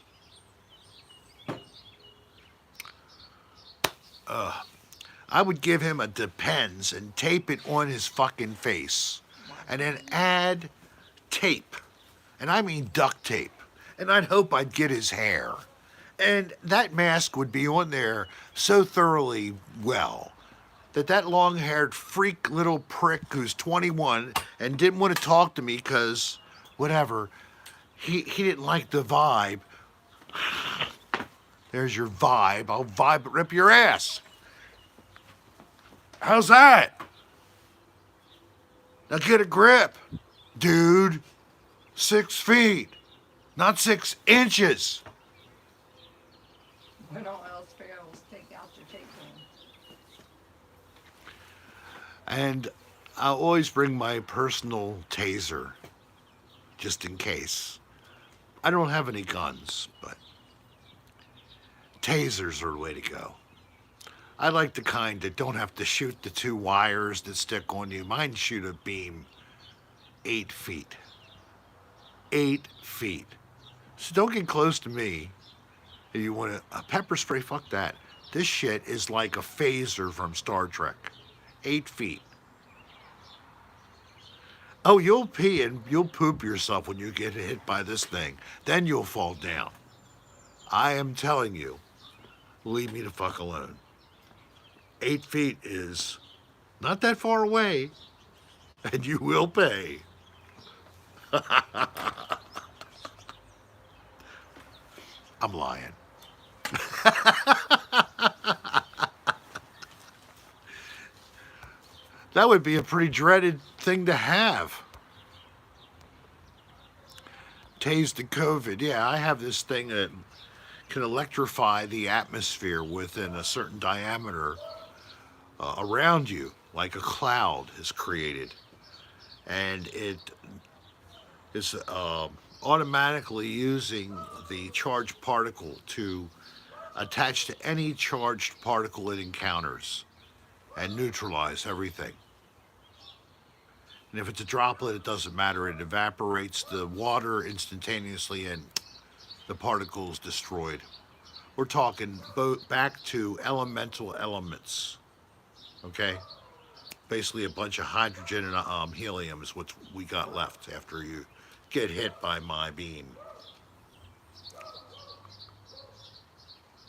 I would give him a Depends and tape it on his fucking face. And then add tape. And I mean duct tape. And I'd hope I'd get his hair. And that mask would be on there so thoroughly well that that long-haired freak little prick who's 21 and didn't want to talk to me because whatever, he didn't like the vibe. There's your vibe. I'll vibe rip your ass. How's that? Now get a grip, dude. 6 feet, not 6 inches. When all else fails, take out your tape gun. And I'll always bring my personal taser, just in case. I don't have any guns, but tasers are the way to go. I like the kind that don't have to shoot the two wires that stick on you. Mine shoot a beam 8 feet. 8 feet. So don't get close to me. If you want a pepper spray, fuck that. This shit is like a phaser from Star Trek. 8 feet. Oh, you'll pee and you'll poop yourself when you get hit by this thing. Then you'll fall down. I am telling you, leave me the fuck alone. 8 feet is not that far away, and you will pay. I'm lying. That would be a pretty dreaded thing to have. Tased the COVID. Yeah, I have this thing that can electrify the atmosphere within a certain diameter around you, like a cloud is created. And it is automatically using the charged particle to attach to any charged particle it encounters and neutralize everything. And if it's a droplet, it doesn't matter. It evaporates the water instantaneously and the particle is destroyed. We're talking back to elemental elements, okay? Basically a bunch of hydrogen and helium is what we got left after you get hit by my beam.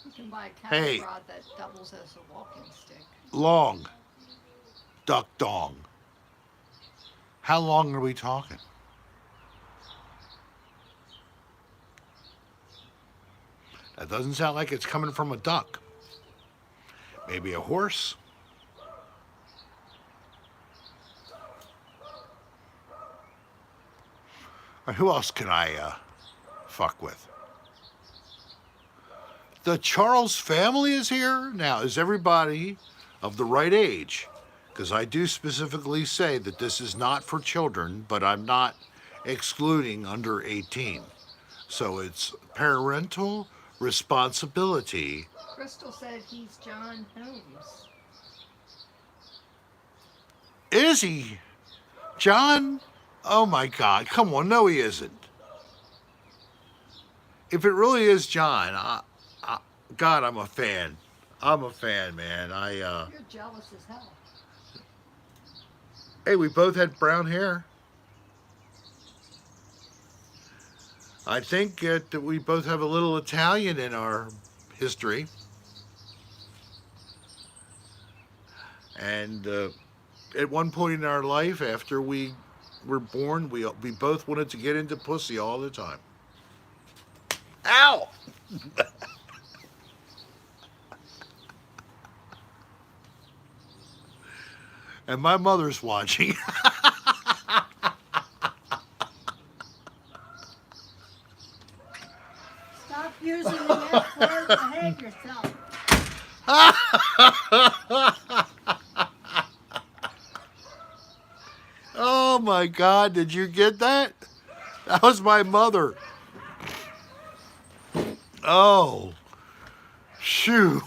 You can buy a Hey. cattle rod that doubles as a walking stick. Long. Duck dong. How long are we talking? That doesn't sound like it's coming from a duck. Maybe a horse? Or who else can I fuck with? The Charles family is here? Now, is everybody of the right age? Because I do specifically say that this is not for children, but I'm not excluding under 18. So it's parental responsibility. Crystal said he's John Holmes. Is he? John? Oh my God, come on, no he isn't. If it really is John, God, I'm a fan. I'm a fan, man. You're jealous as hell. Hey, we both had brown hair. I think that we both have a little Italian in our history. And at one point in our life, after we were born, we both wanted to get into pussy all the time. Ow! And my mother's watching. Stop using the F word, behave yourself. Oh my God, did you get that? That was my mother. Oh, shoo.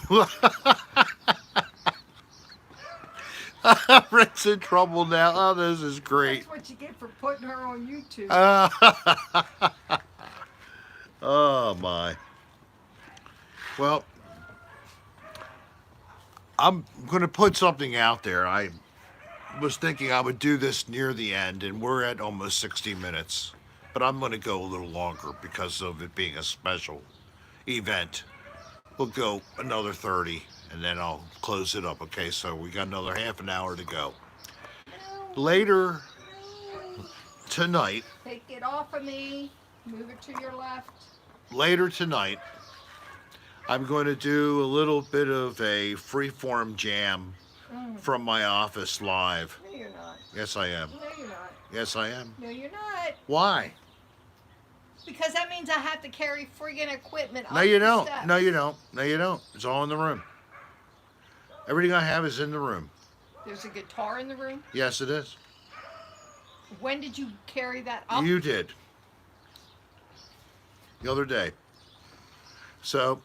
Rick's in trouble now. Oh, this is great. That's what you get for putting her on YouTube. Oh my. Well, I'm going to put something out there. I was thinking I would do this near the end, and we're at almost 60 minutes. But I'm going to go a little longer because of it being a special event. We'll go another 30, and then I'll close it up. Okay, so we got another half an hour to go. Later tonight, Take it off of me. Move it to your left. later tonight, I'm going to do a little bit of a freeform jam from my office live. No, you're not. Yes, I am. No, you're not. Yes, I am. No, you're not. Why? Because that means I have to carry friggin' equipment No, up you the don't. steps. No, you don't. No, you don't. It's all in the room. Everything I have is in the room. There's a guitar in the room. Yes, it is. When did you carry that up? You did. The other day. So,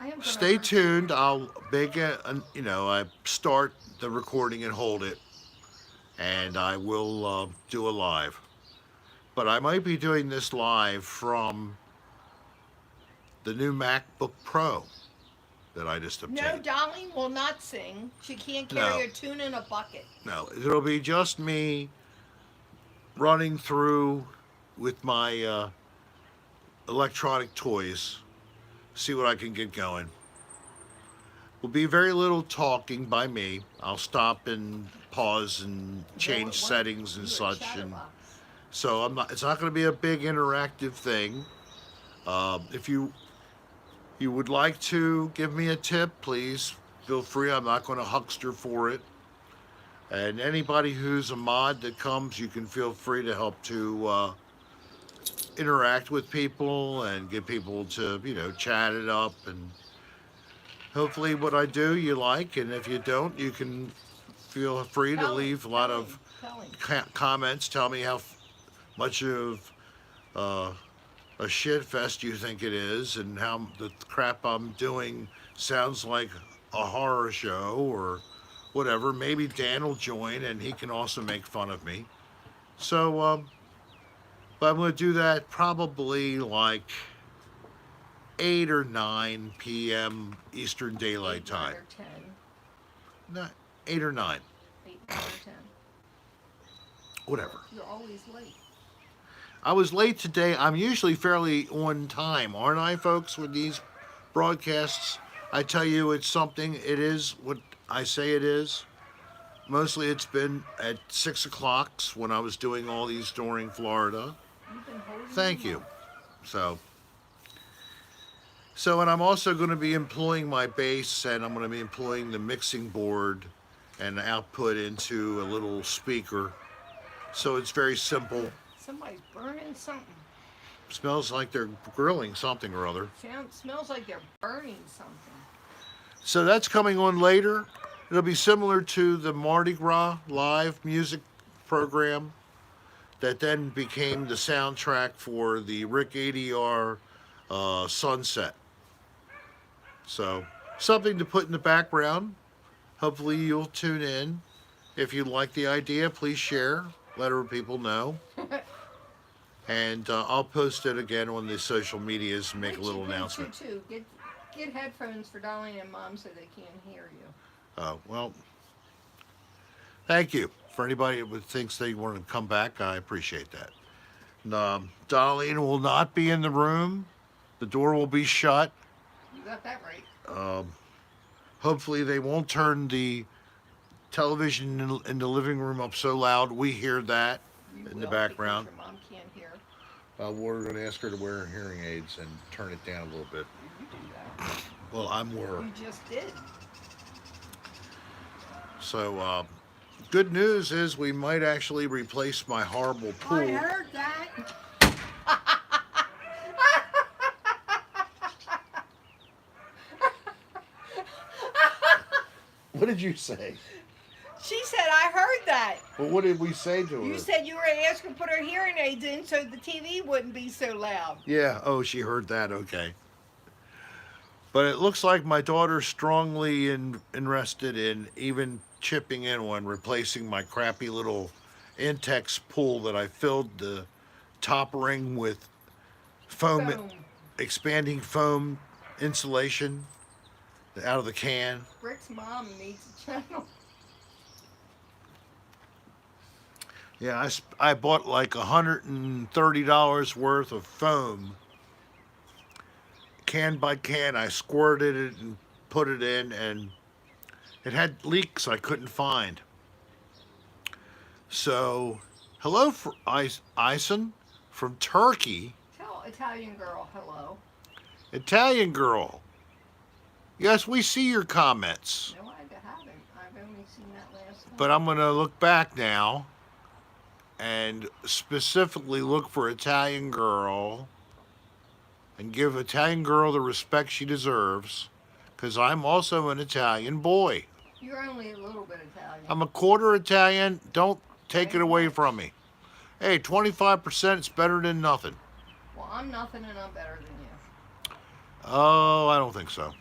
I I am gonna stay run- tuned. I'll make I start the recording and hold it, and I will do a live. But I might be doing this live from the new MacBook Pro that I just No, obtained. Dolline will not sing. She can't No. carry a tune in a bucket. No, it'll be just me running through with my electronic toys, see what I can get going. Will be very little talking by me. I'll stop and pause and change settings and You're a such, and chatterbox. so I'm not. It's not going to be a big interactive thing. If you would like to give me a tip, please feel free. I'm not going to huckster for it. And anybody who's a mod that comes, you can feel free to help to interact with people and get people to, chat it up. And hopefully what I do you like. And if you don't, you can feel free to Tell him, leave a lot tell of him, tell him. comments. Tell me how much of a shit fest you think it is, and how the crap I'm doing sounds like a horror show or whatever. Maybe Dan will join and he can also make fun of me. So, but I'm going to do that probably like 8 or 9 p.m. Eastern Daylight 8, 9, Time. or 10. Not 8 or 9, 8, 9, or 10. whatever. You're always late. I was late today. I'm usually fairly on time, aren't I, folks, with these broadcasts? I tell you, it's something. It is what I say it is. Mostly it's been at 6 o'clock when I was doing all these during Florida. You've been holding Thank them you. up. And I'm also going to be employing my bass, and I'm going to be employing the mixing board and output into a little speaker. So it's very simple. Somebody's burning something. Smells like they're grilling something or other. Smells like they're burning something. So that's coming on later. It'll be similar to the Mardi Gras live music program that then became the soundtrack for the Rick ADR Sunset. So something to put in the background. Hopefully you'll tune in. If you like the idea, please share. Let other people know. And I'll post it again on the social medias and make a little announcement. Too. Get headphones for Dolline and Mom so they can hear you. Well, thank you. For anybody that thinks they want to come back, I appreciate that. Dolline will not be in the room. The door will be shut. You got that right. Hopefully they won't turn the television in the living room up so loud we hear that You in the will, background. because your mom can't hear. We're going to ask her to wear hearing aids and turn it down a little bit. You do that. Well, I'm her. You just did. So, good news is we might actually replace my horrible pool. I heard that. What did you say? She said, I heard that. Well, what did we say to her? You said you were going to ask her to put her hearing aids in so the TV wouldn't be so loud. Yeah, oh, she heard that, okay. But it looks like my daughter's strongly interested in even chipping in on replacing my crappy little Intex pool that I filled the top ring with foam, Boom. expanding foam insulation out of the can. Rick's mom needs a channel. Yeah, I bought like $130 worth of foam. Can by can, I squirted it and put it in, and it had leaks I couldn't find. So, hello, for Ison from Turkey. Tell Italian girl hello. Italian girl. Yes, we see your comments. No, I haven't. I've only seen that last one. But I'm going to look back now and specifically look for Italian girl and give Italian girl the respect she deserves, because I'm also an Italian boy. You're only a little bit Italian. I'm a quarter Italian. Don't take it away from me. Hey, 25% is better than nothing. Well, I'm nothing and I'm better than you. Oh, I don't think so.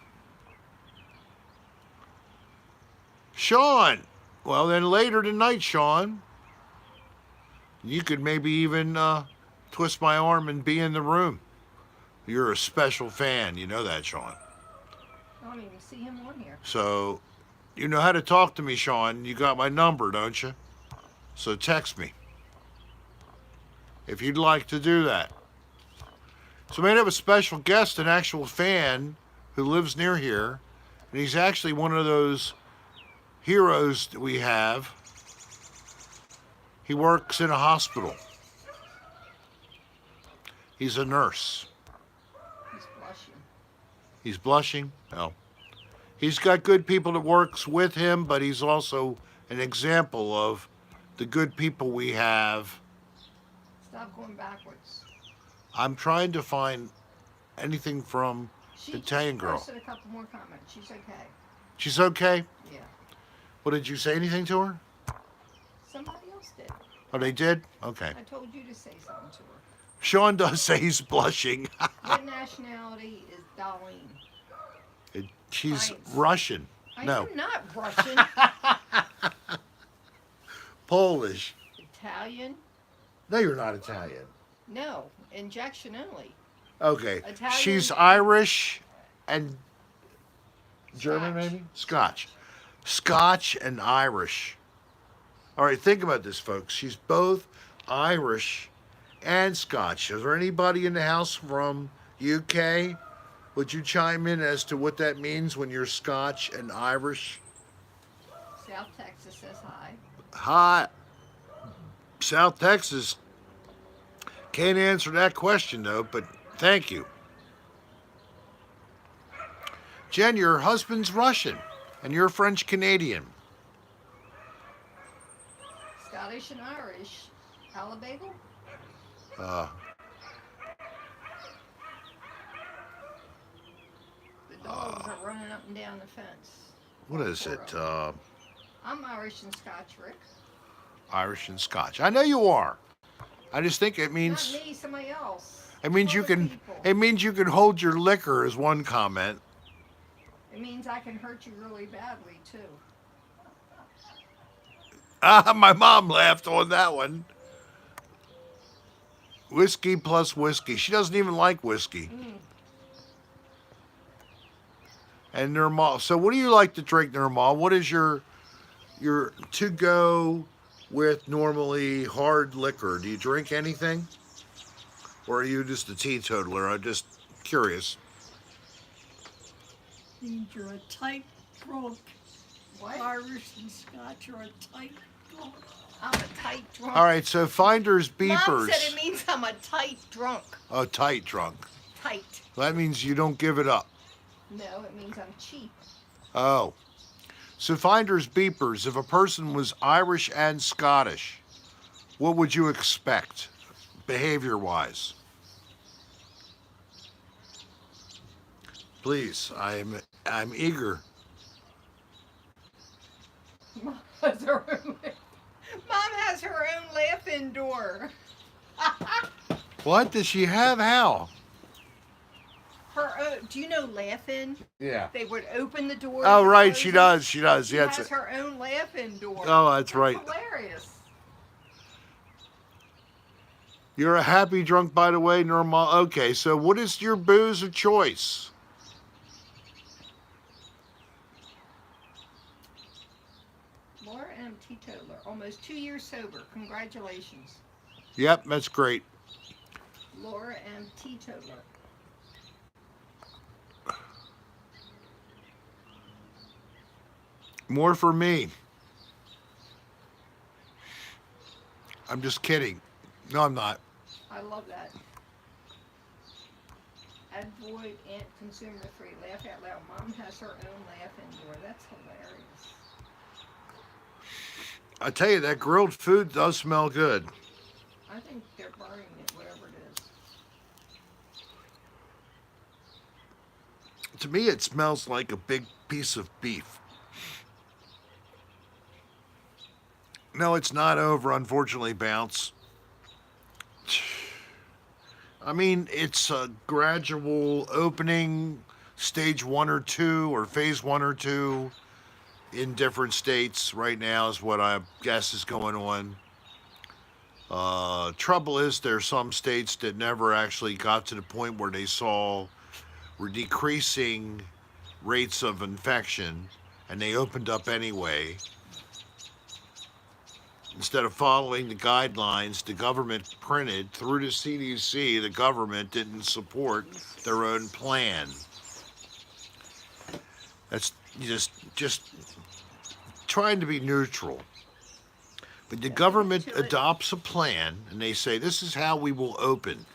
Sean. Well, then later tonight, Sean, you could maybe even twist my arm and be in the room. You're a special fan. You know that, Sean. I don't even see him on here. So, you know how to talk to me, Sean. You got my number, don't you? So text me if you'd like to do that. So we have a special guest, an actual fan who lives near here, and he's actually one of those heroes that we have. He works in a hospital. He's a nurse. He's blushing. He's blushing? No. He's got good people that works with him, but he's also an example of the good people we have. Stop going backwards. I'm trying to find anything from She the Italian just girl. posted a couple more comments. She's okay. She's okay? Yeah. Well, did you say anything to her? Somebody else did. Oh, they did? Okay. I told you to say something to her. Sean does say he's blushing. What nationality is Dolline? She's Right. Russian. I No, am not Russian. Polish. Italian? No, you're not Italian. No. Injection only. Okay. Italian. She's Irish and German, Scotch. maybe? Scotch. Scotch and Irish. All right, think about this, folks. She's both Irish and Scotch. Is there anybody in the house from UK? Would you chime in as to what that means when you're Scotch and Irish? South Texas says hi. Hi. South Texas. Can't answer that question, though, but thank you. Jen, your husband's Russian, and you're French Canadian. Scottish and Irish. Alabagel? Uh, The dogs are running up and down the fence. what is it? I'm Irish and Scotch, Rick. Irish and Scotch. I know you are. I just think it means Not me, somebody else. it means you Other can people. it means you can hold your liquor is one comment. It means I can hurt you really badly, too. My mom laughed on that one. Whiskey plus whiskey. She doesn't even like whiskey. And Nirmal. So what do you like to drink, Nirmal? What is your to go with normally hard liquor? Do you drink anything? Or are you just a teetotaler? I'm just curious. Means you're a tight drunk. What? Irish and Scotch are a tight drunk. I'm a tight drunk. All right, so finders Mom beepers. said it means I'm a tight drunk. Oh, tight drunk. Tight. That means you don't give it up. No, it means I'm cheap. Oh. So finders beepers, if a person was Irish and Scottish, what would you expect behavior-wise? Please, I'm eager. Mom has her own, Mom has her own laugh-in door. What does she have? How? Her own, do you know laugh-in? Yeah. They would open the door. Oh, and right, close she it. does. She does. She Yeah, has it's her own laugh-in door. Oh, that's right. Hilarious. You're a happy drunk, by the way, Normal. Okay, so what is your booze of choice? Laura M. Teetotaler, almost 2 years sober. Congratulations. Yep, that's great. Laura M. Teetotaler. More for me. I'm just kidding. No, I'm not. I love that. Avoid and consumer free. Laugh out loud. Mom has her own laugh-in door. That's hilarious. I tell you, that grilled food does smell good. I think they're burning it, whatever it is. To me, it smells like a big piece of beef. No, it's not over, unfortunately, Bounce. I mean, it's a gradual opening, stage 1 or 2, or phase 1 or 2. in different states right now is what I guess is going on. Trouble is, there are some states that never actually got to the point where they saw were decreasing rates of infection, and they opened up anyway. Instead of following the guidelines the government printed through the CDC, the government didn't support their own plan. That's just trying to be neutral. But the government adopts a plan and they say this is how we will open.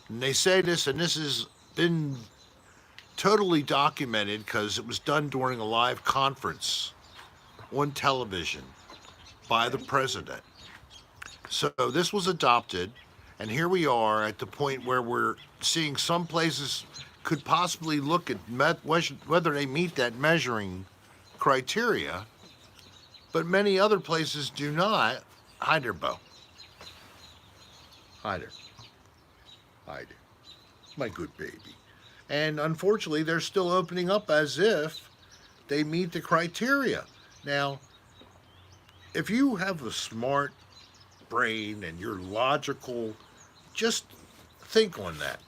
And they say this, and this has been totally documented because it was done during a live conference on television by the president. So this was adopted, and here we are at the point where we're seeing some places could possibly look at whether they meet that measuring criteria, but many other places do not. Hi there, Bo. Hi there. Hi there. My good baby. And unfortunately, they're still opening up as if they meet the criteria. Now, if you have a smart brain and you're logical, just think on that.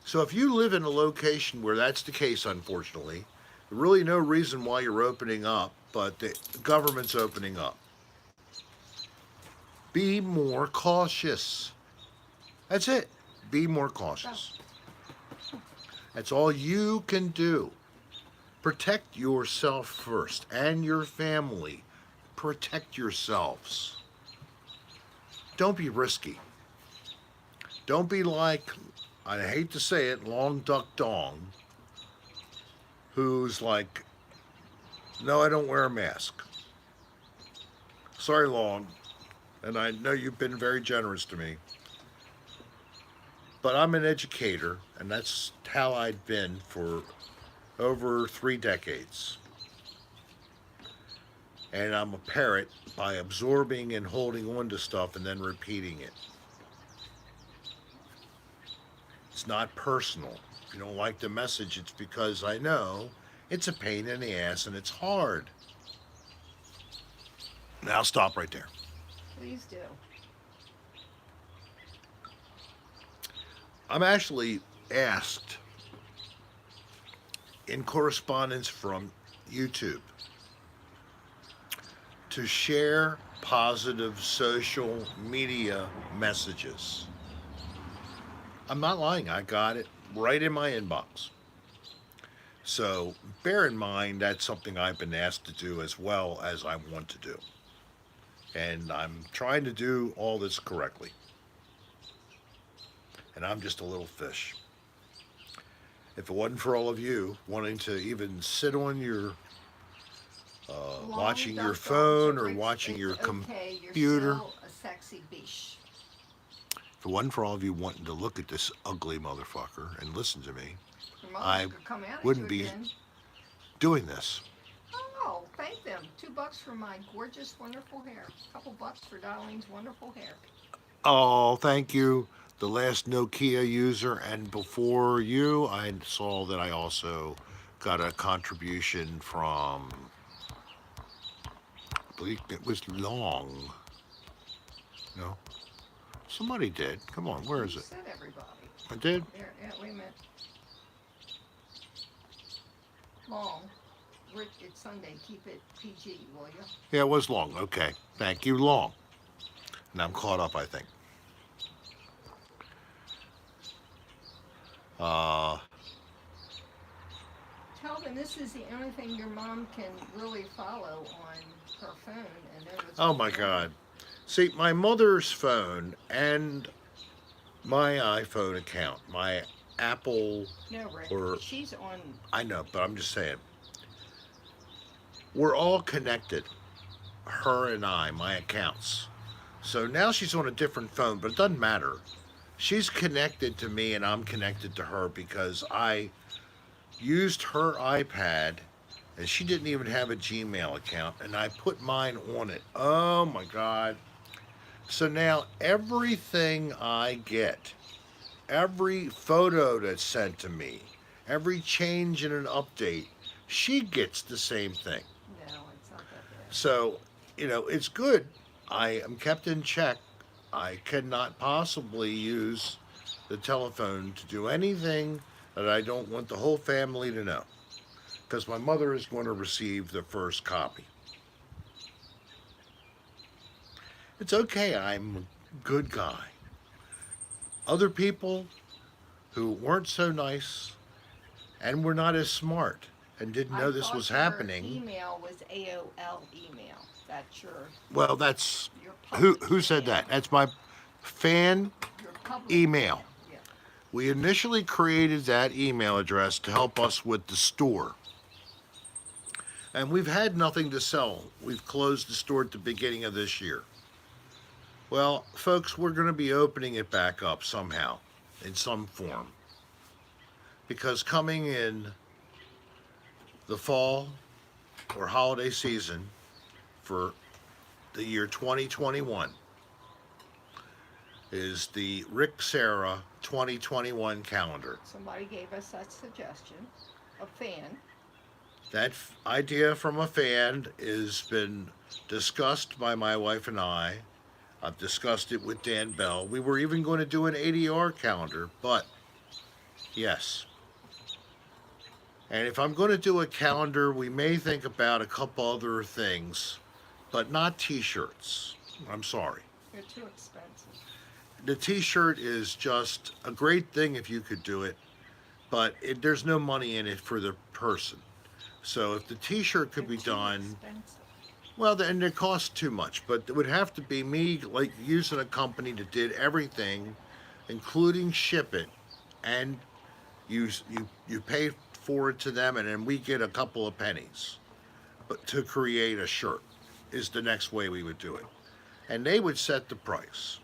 So if you live in a location where that's the case, unfortunately, there's really no reason why you're opening up, but the government's opening up. Be more cautious. That's it. Be more cautious. That's all you can do. Protect yourself first and your family. Protect yourselves. Don't be risky. Don't be like, I hate to say it, Long Duck Dong, who's like, no, I don't wear a mask. Sorry, Long, and I know you've been very generous to me, but I'm an educator, and that's how I've been for over 3 decades. And I'm a parrot by absorbing and holding on to stuff and then repeating it. It's not personal. If you don't like the message, it's because I know it's a pain in the ass and it's hard. Now stop right there. Please do. I'm actually asked in correspondence from YouTube to share positive social media messages. I'm not lying, I got it right in my inbox. So bear in mind that's something I've been asked to do as well as I want to do. And I'm trying to do all this correctly. And I'm just a little fish. If it wasn't for all of you wanting to even sit on your watching your phone or watching your computer. You're still a sexy biche. If it wasn't for all of you wanting to look at this ugly motherfucker and listen to me, Your mom I could come at wouldn't you be again. doing this. Oh, thank them. $2 for my gorgeous, wonderful hair. Couple bucks for Dolline's wonderful hair. Oh, thank you. The last Nokia user, and before you, I saw that I also got a contribution from, I believe it was Long. No? Somebody did. Come on, where is You it? said everybody. I did? There, yeah, wait a minute. Long. Rich, it's Sunday. Keep it PG, will you? Yeah, it was Long. Okay. Thank you, Long. And I'm caught up, I think. Tell them this is the only thing your mom can really follow on her phone, and then it's Oh my God. See, my mother's phone and my iPhone account, my Apple, No, Rick. or She's on. I know, but I'm just saying, we're all connected. Her and I, my accounts. So now she's on a different phone, but it doesn't matter. She's connected to me and I'm connected to her because I used her iPad and she didn't even have a Gmail account and I put mine on it. Oh my God. So now everything I get, every photo that's sent to me, every change in an update she gets the same thing. No, it's not that bad. So, it's good. I am kept in check. I cannot possibly use the telephone to do anything that I don't want the whole family to know. Because my mother is going to receive the first copy. It's okay, I'm a good guy. Other people who weren't so nice and were not as smart and didn't know this was happening. Your email was AOL email. That's your Well, that's public who said email. that? That's my fan Your public email. Yeah. We initially created that email address to help us with the store. And we've had nothing to sell. We've closed the store at the beginning of this year. Well, folks, we're going to be opening it back up somehow, in some form. Because coming in the fall or holiday season for the year 2021 is the Rick Sarah 2021 calendar. Somebody gave us that suggestion. A fan. That idea from a fan has been discussed by my wife and I. I've discussed it with Dan Bell. We were even going to do an ADR calendar, but yes. And if I'm going to do a calendar, we may think about a couple other things, but not t-shirts. I'm sorry. They're too expensive. The t-shirt is just a great thing if you could do it, but there's no money in it for the person. So if the t-shirt could be They're too done, expensive. well, then it costs too much. But it would have to be me, like, using a company that did everything, including ship it, and you pay for it to them, and then we get a couple of pennies. But to create a shirt is the next way we would do it, and they would set the price.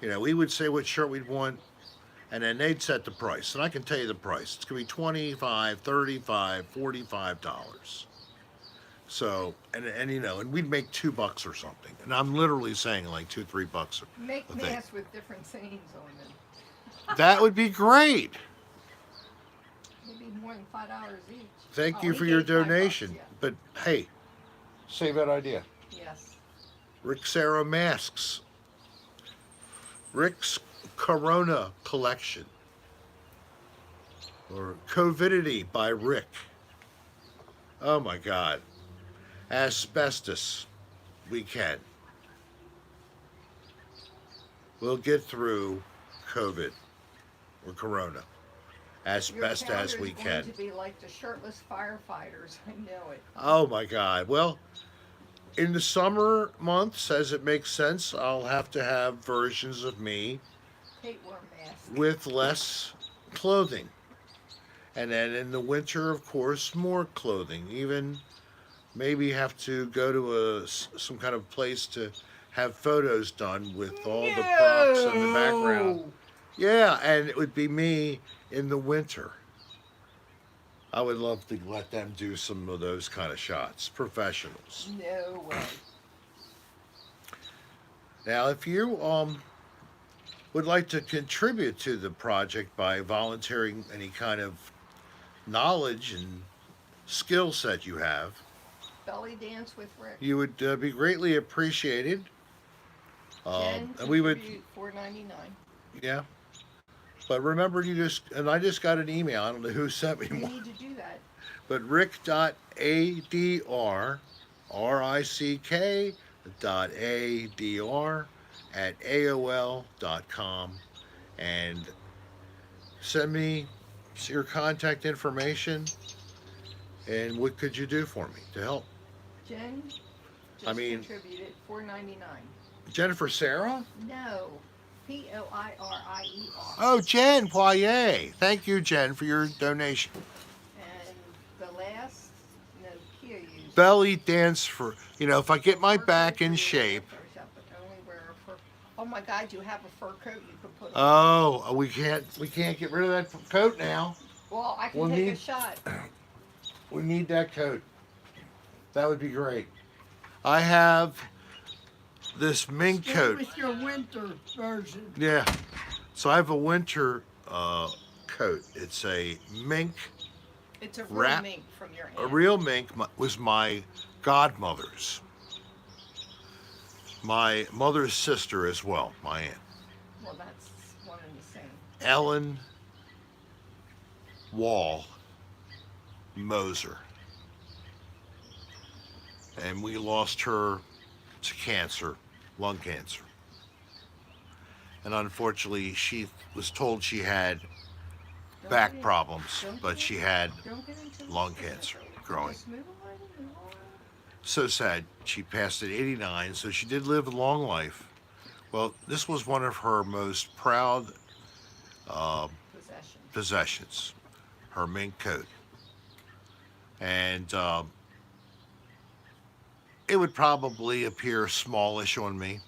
We would say what shirt we'd want, and then they'd set the price. And I can tell you the price. It's going to be $25, $35, $45. So, and we'd make $2 or something. And I'm literally saying like $2-3 Make a thing. masks with different sayings on them. That would be great. Maybe more than $5 each. Thank Oh, you he for your gave $5, donation. yeah. But hey, save that idea. Yes. Rick Sarah masks. Rick's Corona collection. Or Covidity by Rick. Oh my God. Asbestos. We can. We'll get through COVID or Corona as Your best as we calendar's can. going to be like the shirtless firefighters. I know it. Oh my God. Well, in the summer months, as it makes sense, I'll have to have versions of me Kate wore a mask. with less clothing. And then in the winter, of course, more clothing. Even maybe have to go to some kind of place to have photos done with all the props in the background. Yeah, and it would be me in the winter. I would love to let them do some of those kind of shots. Professionals. No way. Now, if you would like to contribute to the project by volunteering any kind of knowledge and skill set you have, Belly dance with Rick. you would be greatly appreciated. Jen, And we would, $4.99. yeah. But remember, I just got an email. I don't know who sent me You one. need to do that. But rick.adr, rick.adr at AOL.com, and send me your contact information. And what could you do for me to help? Jen just contributed $4.99. Jennifer Sarah? No. Poirier. Oh, Jen Poirier. Thank you, Jen, for your donation. And the last, no, Kia used. Belly dance for, if I get my back in shape. Oh my God, you have a fur coat you could put on. Oh, we can't get rid of that coat now. Well, I can we'll take need- a shot. We need that coat. That would be great. I have this mink Stay coat. with your winter version. Yeah. So I have a winter coat. It's a mink It's a real Rat- mink from your A aunt. real mink was my godmother's. My mother's sister as well, my aunt. Well, that's one and the same. Ellen Wall Moser. And we lost her to cancer, lung cancer. And unfortunately, she was told she had Don't back get in- problems, don't but get she in- had Don't get into the lung specifics. cancer growing. Just move on, move on. So sad. She passed at 89, so she did live a long life. Well, this was one of her most proud Possession. possessions, her mink coat. And it would probably appear smallish on me,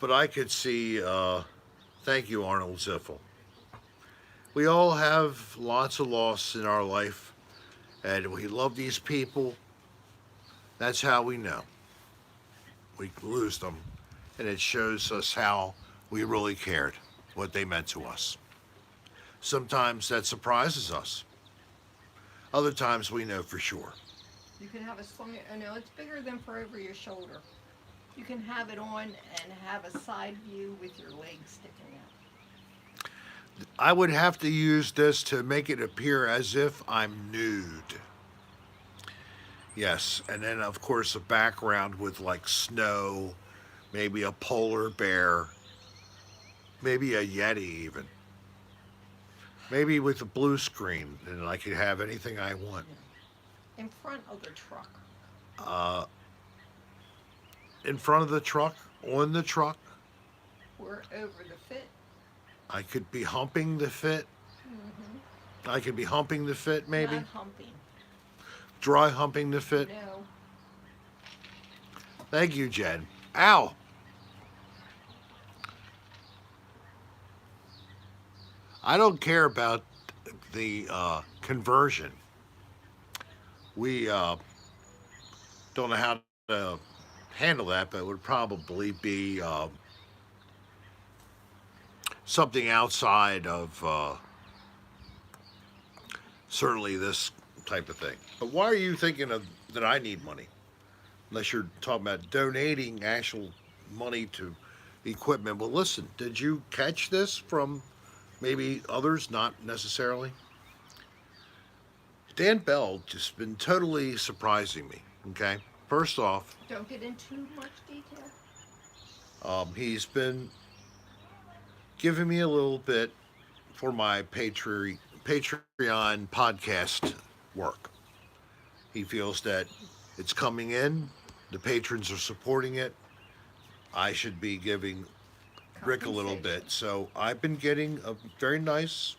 but I could see, thank you, Arnold Ziffel. We all have lots of loss in our life, and we love these people. That's how we know. We lose them, and it shows us how we really cared, what they meant to us. Sometimes that surprises us. Other times we know for sure. You can have a slung. I know it's bigger than for over your shoulder. You can have it on and have a side view with your legs sticking out. I would have to use this to make it appear as if I'm nude. Yes, and then of course a background with like snow, maybe a polar bear, maybe a yeti even. Maybe with a blue screen, and I could have anything I want. In front of the truck. In front of the truck, on the truck, We're over the fit. I could be humping the fit. I could be humping the fit, maybe. Not humping. Dry humping the fit. No. Thank you, Jen. Ow! I don't care about the conversion. We don't know how to handle that, but it would probably be something outside of certainly this type of thing. But why are you thinking of that I need money? Unless you're talking about donating actual money to equipment. Well, listen, did you catch this from maybe others? Not necessarily. Dan Bell just been totally surprising me. Okay, first off, Don't get into much detail. he's been giving me a little bit for my Patreon podcast work. He feels that it's coming in, the patrons are supporting it. I should be giving Rick a little bit. So I've been getting a very nice,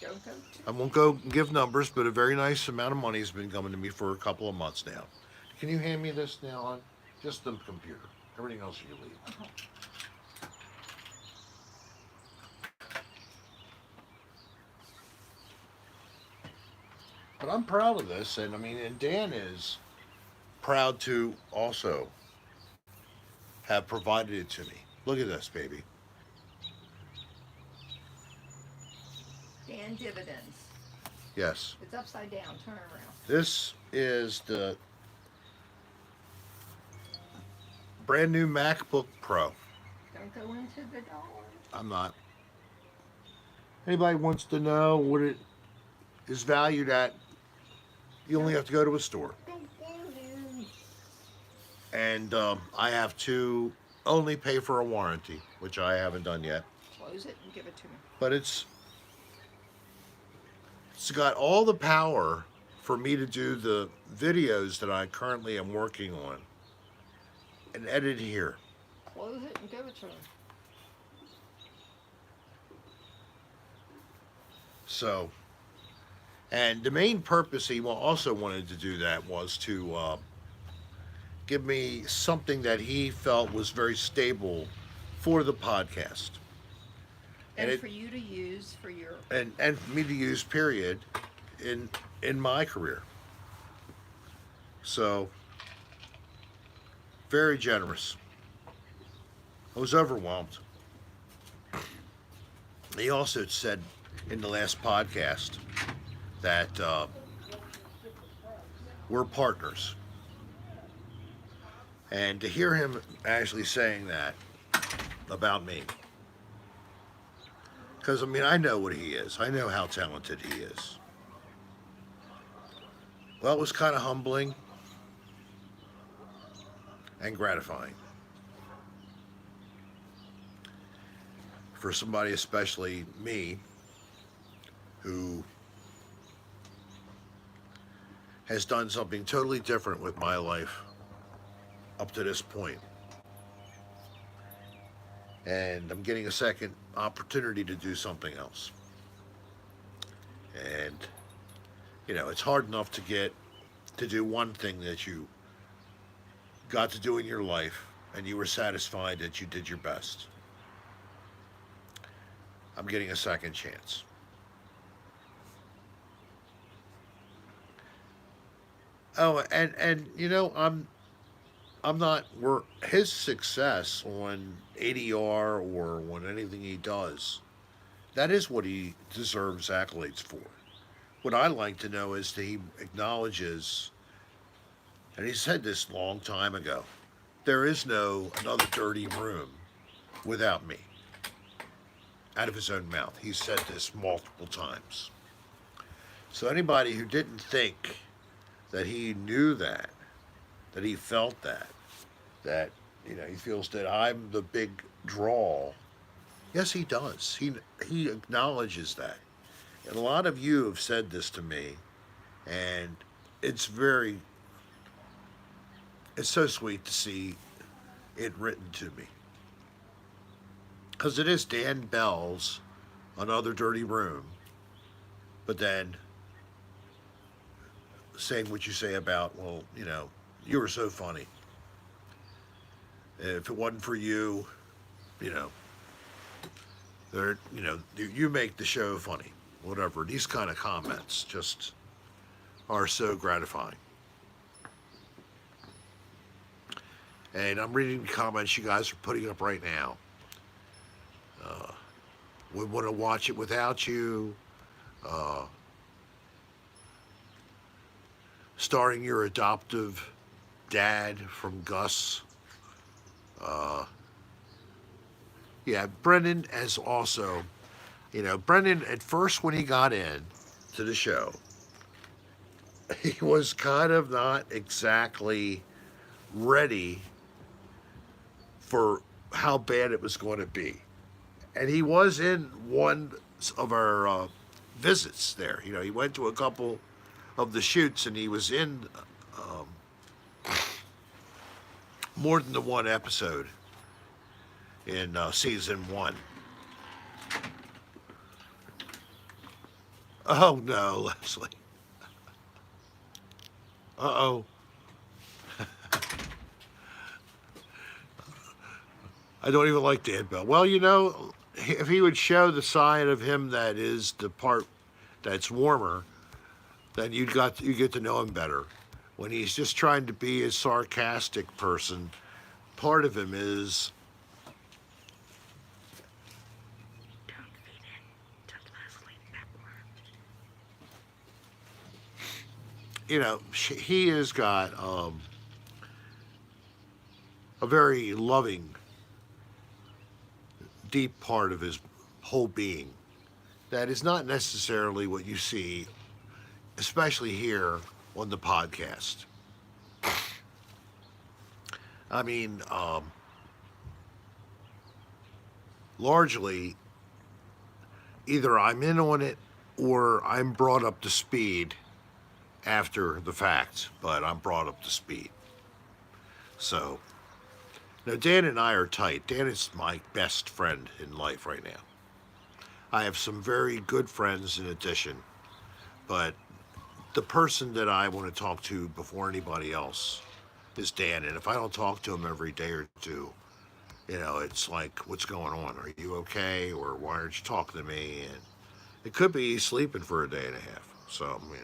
Don't go I won't go give numbers, but a very nice amount of money has been coming to me for a couple of months now. Can you hand me this now on just the computer? Everything else you leave. But I'm proud of this, and I mean, and Dan is proud to also have provided it to me. Look at this, baby. Dan dividends. Yes. It's upside down. Turn around. This is the brand new MacBook Pro. Don't go into the dollar. I'm not. Anybody wants to know what it is valued at, you only have to go to a store. And I have to only pay for a warranty, which I haven't done yet. Close it and give it to me. But it's got all the power for me to do the videos that I currently am working on and edit here. Close it and give it to me. So, and the main purpose he also wanted to do that was to give me something that he felt was very stable for the podcast. And it- for you to use for your. and for me to use period in my career. So very generous. I was overwhelmed. He also said in the last podcast that we're partners. And to hear him actually saying that about me, because I mean, I know what he is, I know how talented he is. Well, it was kind of humbling and gratifying for somebody, especially me, who has done something totally different with my life up to this point. And I'm getting a second opportunity to do something else. And, you know, it's hard enough to get to do one thing that you got to do in your life and you were satisfied that you did your best. I'm getting a second chance. Oh, and you know, I'm not work his success on ADR or on anything he does. That is what he deserves accolades for. What I like to know is that he acknowledges, and he said this long time ago, there is no another dirty room without me. Out of his own mouth. He said this multiple times. So anybody who didn't think that he knew that he felt that you know he feels that I'm the big draw. Yes, he does. He acknowledges that. And a lot of you have said this to me, and it's very it's so sweet to see it written to me because it is Dan Bell's Another Dirty Room, but then saying what you say about, well, you know, you were so funny. If it wasn't for you, you know, there, you know, you make the show funny. Whatever. These kind of comments just are so gratifying. And I'm reading the comments you guys are putting up right now. We want to watch it without you. Uh, Starring your adoptive dad from Gus. Uh, yeah, Brendan has also, you know, Brendan at first when he got in to the show, he was kind of not exactly ready for how bad it was going to be. And he was in one of our visits there. You know, he went to a couple of the shoots and he was in more than the one episode in season one. Oh no, Leslie. Uh oh. I don't even like Dan Bell. Well, you know, if he would show the side of him that is the part that's warmer, then you get to know him better. When he's just trying to be a sarcastic person, part of him is, you know, he has got a very loving, deep part of his whole being that is not necessarily what you see, especially here on the podcast. I mean, largely, either I'm in on it or I'm brought up to speed after the fact, but I'm brought up to speed. So, now Dan and I are tight. Dan is my best friend in life right now. I have some very good friends in addition, but the person that I want to talk to before anybody else is Dan. And if I don't talk to him every day or two, you know, it's like, what's going on? Are you okay? Or why aren't you talking to me? And it could be he's sleeping for a day and a half. So, I mean,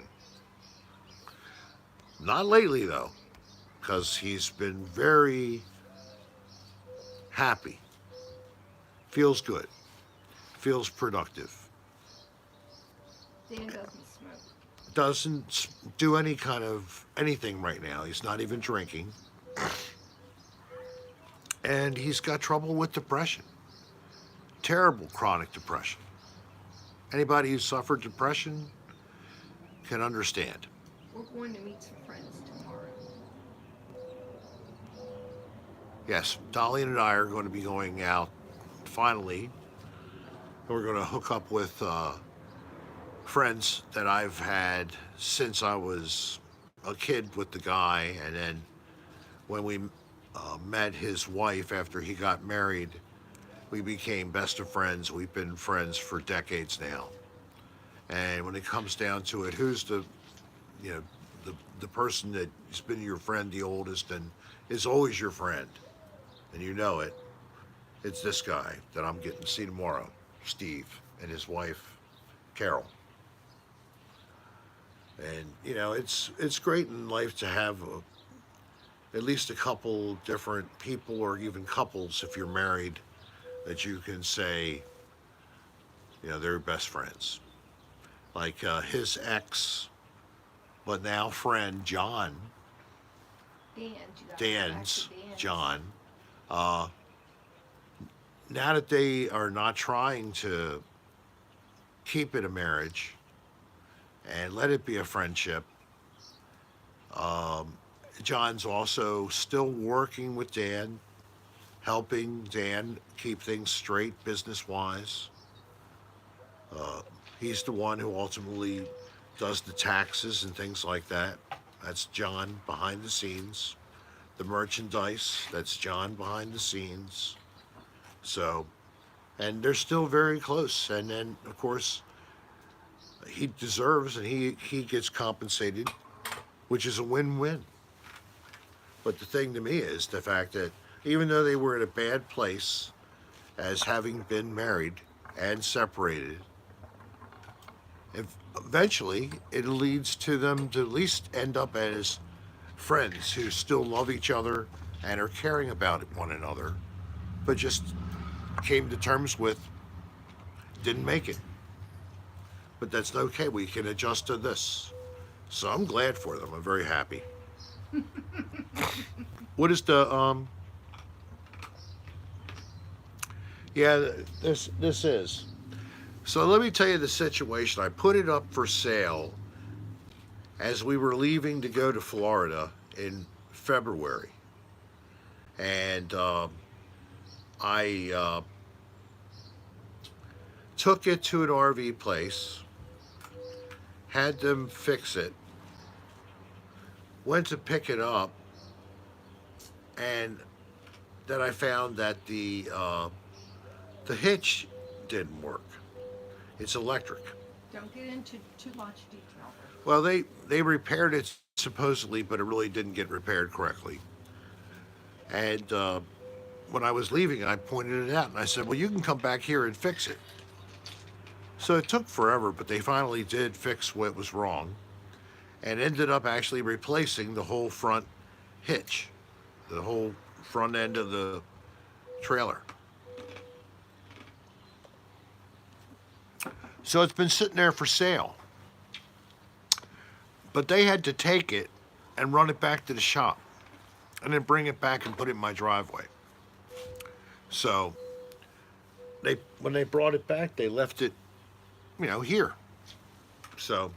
not lately though, because he's been very happy, feels good, feels productive. Dan doesn't smoke. doesn't do any kind of anything right now. He's not even drinking. And he's got trouble with depression. Terrible chronic depression. Anybody who suffered depression can understand. We're going to meet some friends tomorrow. Yes, Dolly and I are going to be going out finally. We're going to hook up with friends that I've had since I was a kid with the guy, and then when we met his wife after he got married, we became best of friends. We've been friends for decades now. And when it comes down to it, who's the, you know, the person that's been your friend the oldest and is always your friend, and you know it, it's this guy that I'm getting to see tomorrow, Steve, and his wife, Carol. And you know, it's great in life to have at least a couple different people, or even couples if you're married, that you can say, you know, they're best friends. Like his ex, but now friend John, Dan, you got to go back Dan's to Dan's. John. Uh, Now that they are not trying to keep it a marriage and let it be a friendship, John's also still working with Dan, helping Dan keep things straight business wise. He's the one who ultimately does the taxes and things like that. That's John behind the scenes. The merchandise, that's John behind the scenes. So, and they're still very close. And then, of course, he deserves and he gets compensated, which is a win-win. But the thing to me is the fact that even though they were in a bad place as having been married and separated, eventually it leads to them to at least end up as friends who still love each other and are caring about one another, but just came to terms with didn't make it. But that's okay. We can adjust to this. So I'm glad for them. I'm very happy. What is the yeah, this is. So let me tell you the situation. I put it up for sale as we were leaving to go to Florida in February. And I took it to an RV place, had them fix it, went to pick it up, and then I found that the hitch didn't work. It's electric. Don't get into too much detail. Well, they repaired it supposedly, but it really didn't get repaired correctly. And when I was leaving, I pointed it out and I said, well, you can come back here and fix it. So it took forever, but they finally did fix what was wrong and ended up actually replacing the whole front hitch, the whole front end of the trailer. So it's been sitting there for sale. But they had to take it and run it back to the shop and then bring it back and put it in my driveway. So when they brought it back, they left it, you know, here. So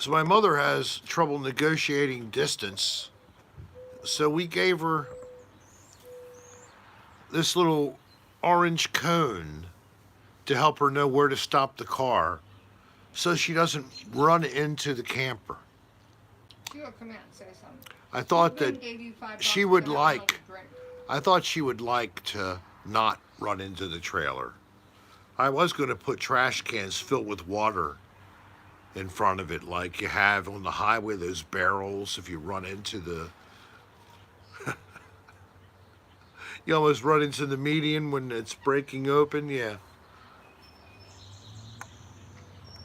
my mother has trouble negotiating distance. So we gave her this little orange cone to help her know where to stop the car so she doesn't run into the camper. She'll come out and say something. I thought Ben that gave you $5 she would to have like, another drink. I thought she would like to not run into the trailer. I was going to put trash cans filled with water in front of it like you have on the highway, those barrels if you run into the you almost run into the median when it's breaking open. Yeah.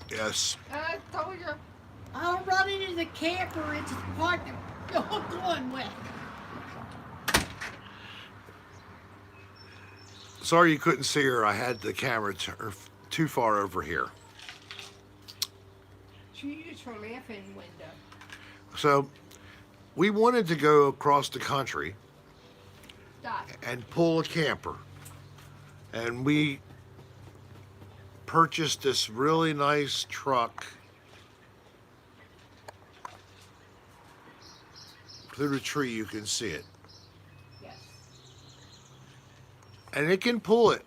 Yes. I told you. I'll run into the camper. It's the part that you're going with. Sorry you couldn't see her. I had the camera too far over here. you use for laughing window? So we wanted to go across the country Dot. and pull a camper. And we purchased this really nice truck. Through the tree, you can see it. Yes. And it can pull it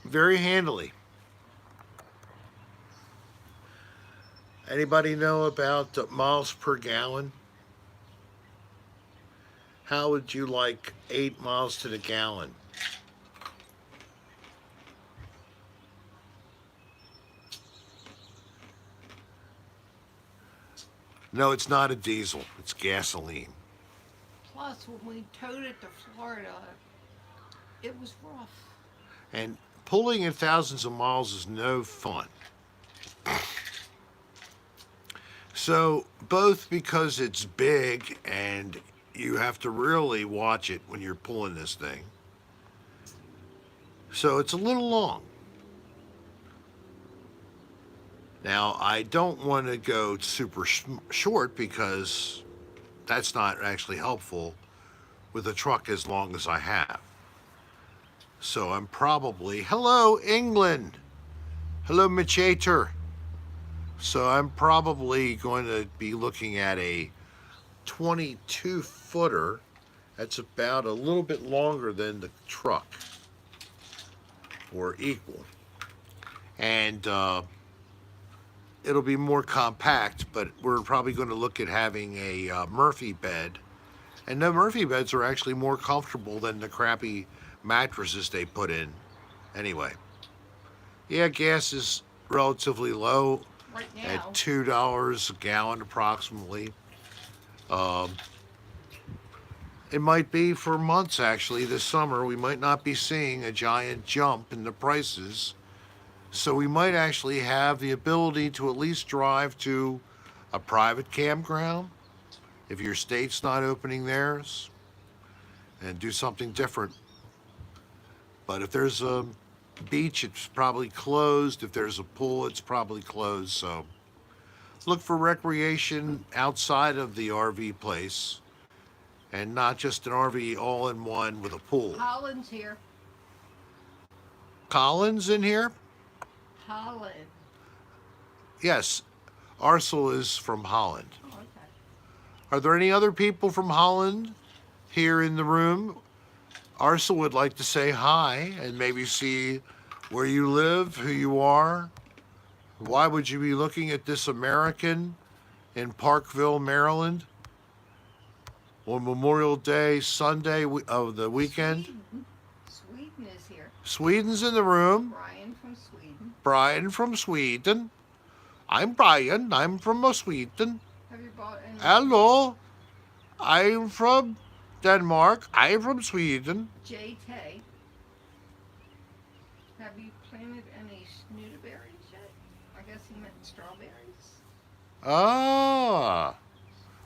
very handily. Anybody know about the miles per gallon? How would you like 8 miles to the gallon? No, it's not a diesel. It's gasoline. Plus, when we towed it to Florida, it was rough. And pulling in thousands of miles is no fun. So, both because it's big and you have to really watch it when you're pulling this thing. So, it's a little long. Now, I don't want to go super short because that's not actually helpful with a truck as long as I have. So I'm probably, hello, England. Hello, moderator. So I'm probably going to be looking at a 22 footer. That's about a little bit longer than the truck, or equal. And it'll be more compact, but we're probably going to look at having a Murphy bed. And the Murphy beds are actually more comfortable than the crappy mattresses they put in. Anyway, yeah, gas is relatively low Right at now, $2 a gallon approximately. It might be for months actually this summer. We might not be seeing a giant jump in the prices. So we might actually have the ability to at least drive to a private campground if your state's not opening theirs and do something different. But if there's a beach, it's probably closed. If there's a pool, it's probably closed. So look for recreation outside of the RV place and not just an RV all in one with a pool. Holland's here. Collins in here? Holland. Yes, Arcel is from Holland. Oh, okay. Are there any other people from Holland here in the room? Arcel would like to say hi and maybe see where you live, who you are. Why would you be looking at this American in Parkville, Maryland on Memorial Day, Sunday of the weekend? Sweden is here. Sweden's in the room. Brian from Sweden. Brian from Sweden. I'm Brian. I'm from Sweden. Have you bought any? Hello. I'm from Denmark. I'm from Sweden. J. Tay. Have you planted any snooterberries yet? I guess he meant strawberries. Ah,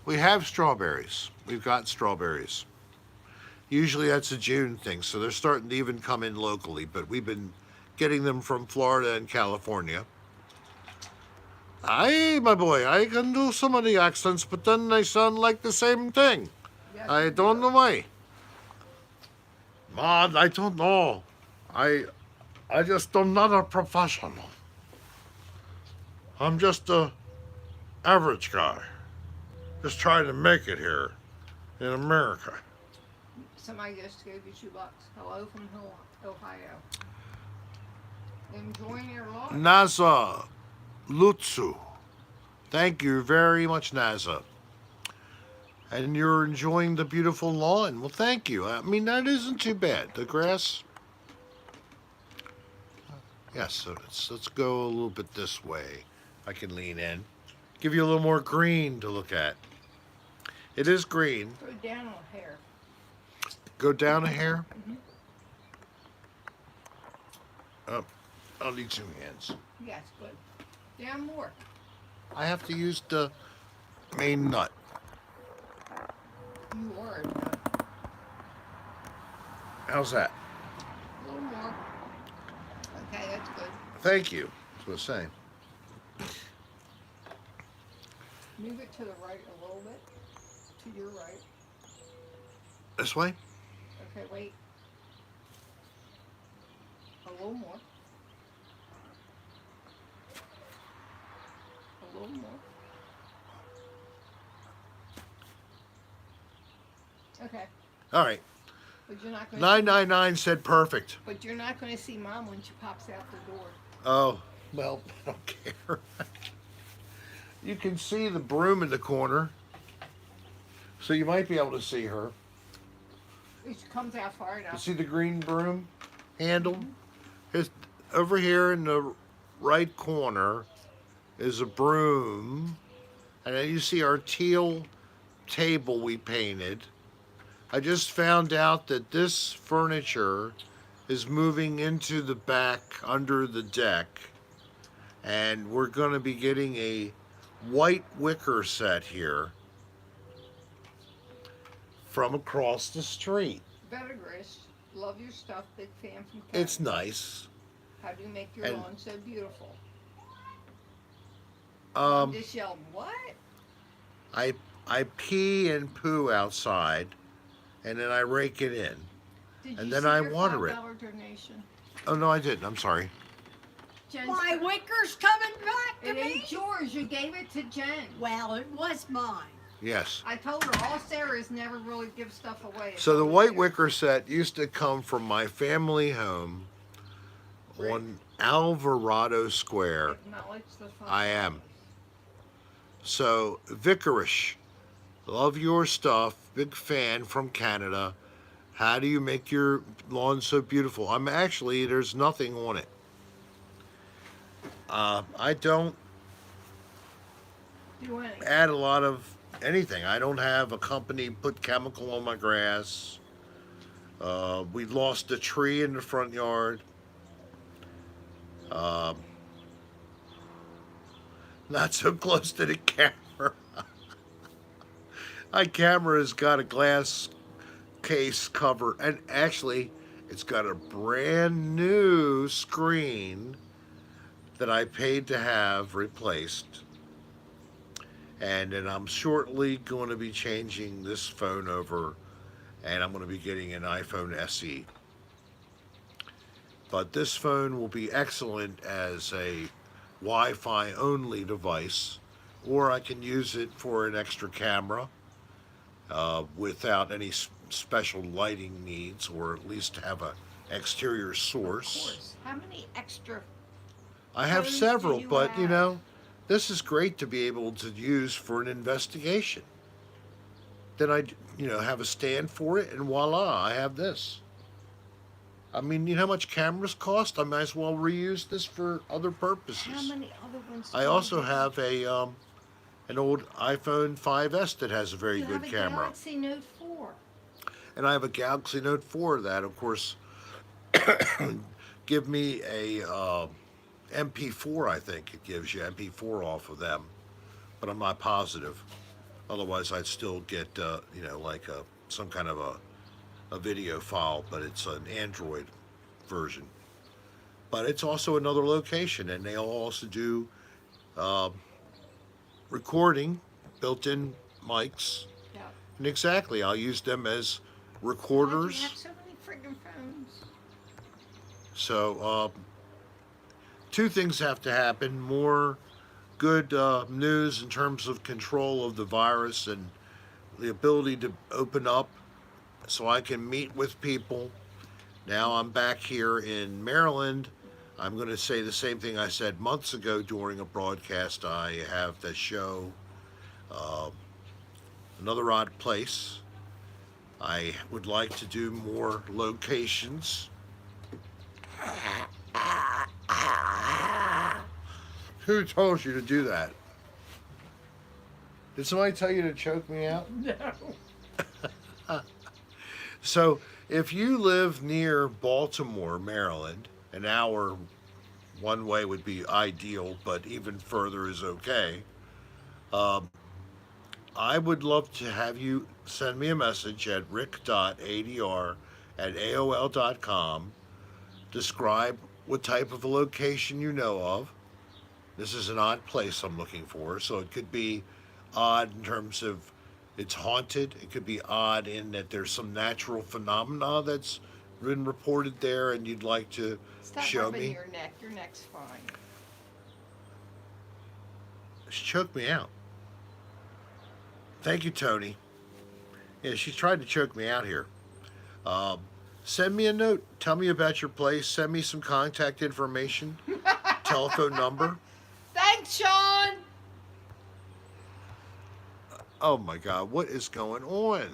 we have strawberries. We've got strawberries. Usually that's a June thing, so they're starting to even come in locally, but we've been getting them from Florida and California. My boy, I can do some of the accents, but then they sound like the same thing. Yes, I you don't do. know why. Man, I don't know. I just am not a professional. I'm just a average guy. Just trying to make it here in America. Somebody just gave you $2. Hello from Ohio. Enjoying your life. NASA Lutsu. Thank you very much, NASA. And you're enjoying the beautiful lawn. Well, thank you. I mean, that isn't too bad. The grass. Yes, so let's go a little bit this way. I can lean in. Give you a little more green to look at. It is green. Go down a hair. Go down a hair. Oh, I'll need 2 hands. Yes, good. Down more. I have to use the main nut. You are a nut. How's that? A little more. Okay, that's good. Thank you. That's what I was saying. Move it to the right a little bit. To your right. This way? Okay, wait. A little more. A little more. Okay, All right. but you're not going. 999 said perfect. But you're not going to see Mom when she pops out the door. Oh, well, I don't care. You can see the broom in the corner, so you might be able to see her. It comes out far You enough. see the green broom handle? It's over here in the right corner is a broom, and then you see our teal table we painted. I just found out that this furniture is moving into the back under the deck, and we're going to be getting a white wicker set here from across the street. Better Grace, love your stuff. Big fan from Canada. It's nice. How do you make your And- lawn so beautiful? I'm just yelling, what? I pee and poo outside, and then I rake it in. Did And you then see I your water it. $5 donation? Oh no, I didn't. I'm sorry. Jen's My wicker's coming back to It me. ain't yours. You gave it to Jen. Well, it was mine. Yes. I told her all Sarah's never really give stuff away. It's So the always white yours. wicker set used to come from my family home on Alvarado Square. Acknowledge the $5. I am. So Vicarish, love your stuff. Big fan from Canada. How do you make your lawn so beautiful? I'm actually, there's nothing on it. I don't Do anything. add a lot of anything. I don't have a company put chemical on my grass. We lost a tree in the front yard. Not so close to the camera. My camera has got a glass case cover, and actually, it's got a brand new screen that I paid to have replaced. And then I'm shortly going to be changing this phone over, and I'm going to be getting an iPhone SE. But this phone will be excellent as a Wi-Fi only device, or I can use it for an extra camera without any special lighting needs, or at least have an exterior Of source. course. How many extra? I have phones do several, you but you have? know, this is great to be able to use for an investigation. Then I, have a stand for it, and voila, I have this. I mean, you know how much cameras cost? I might as well reuse this for other purposes. How many other ones? I do also you have an old iPhone 5S that has a very You good have a camera. Galaxy Note 4. And I have a Galaxy Note 4 that, of course, give me a MP4, I think it gives you MP4 off of them. But I'm not positive. Otherwise, I'd still get, like some kind of a video file, but it's an Android version. But it's also another location, and they also do recording, built-in mics. Yeah. And exactly, I'll use them as Why recorders. do you have so many friggin' phones? So, two things have to happen. More good news in terms of control of the virus and the ability to open up so I can meet with people. Now I'm back here in Maryland. I'm going to say the same thing I said months ago during a broadcast. I have the show, Another Odd Place. I would like to do more locations. Who told you to do that? Did somebody tell you to choke me out? No. So, if you live near Baltimore, Maryland, an hour one way would be ideal, but even further is okay. I would love to have you send me a message at rick.adr@aol.com. Describe what type of a location you know of. This is an odd place I'm looking for, so it could be odd in terms of it's haunted. It could be odd in that there's some natural phenomena that's been reported there, and you'd like to Stop show rubbing me. your neck. Your neck's fine. She choked me out. Thank you, Tony. Yeah, she tried to choke me out here. Um, Send me a note. Tell me about your place. Send me some contact information, telephone number. Thanks, Sean. Oh my God, what is going on?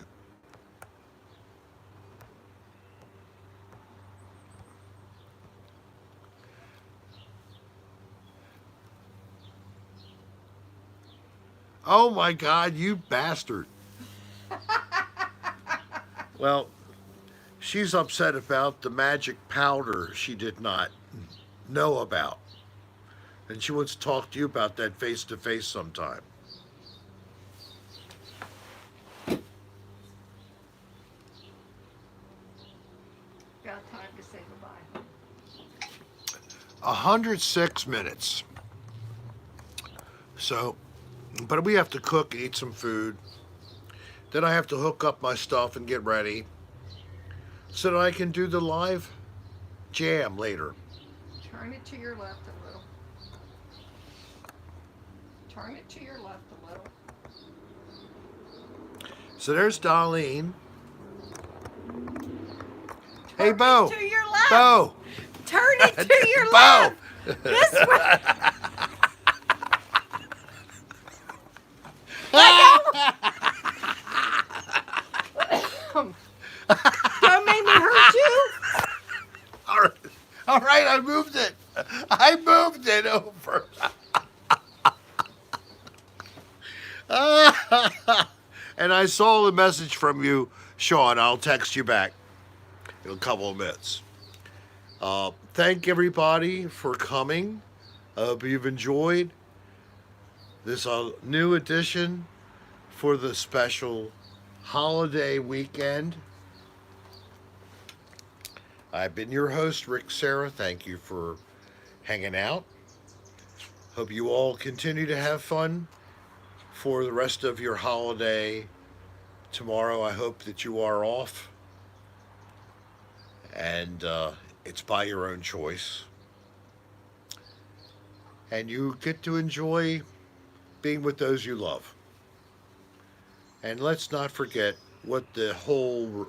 Oh my God, you bastard. Well, she's upset about the magic powder she did not know about. And she wants to talk to you about that face to face sometime. Got time to say goodbye. 106 minutes. So, but we have to cook, eat some food. Then I have to hook up my stuff and get ready so that I can do the live jam later. Turn it to your left a little. Turn it to your left a little. So there's Dolline. Turn Hey, Bo. it to your left. Bo. Turn it to your Bo. left. This way. Don't make me hurt you. All right. All right, I moved it. I moved it over. And I saw the message from you, Sean. I'll text you back in a couple of minutes. Thank everybody for coming. I hope you've enjoyed this new edition for the special holiday weekend. I've been your host, Rick Sarah. Thank you for hanging out. Hope you all continue to have fun for the rest of your holiday. Tomorrow, I hope that you are off. And it's by your own choice. And you get to enjoy being with those you love. And let's not forget what the whole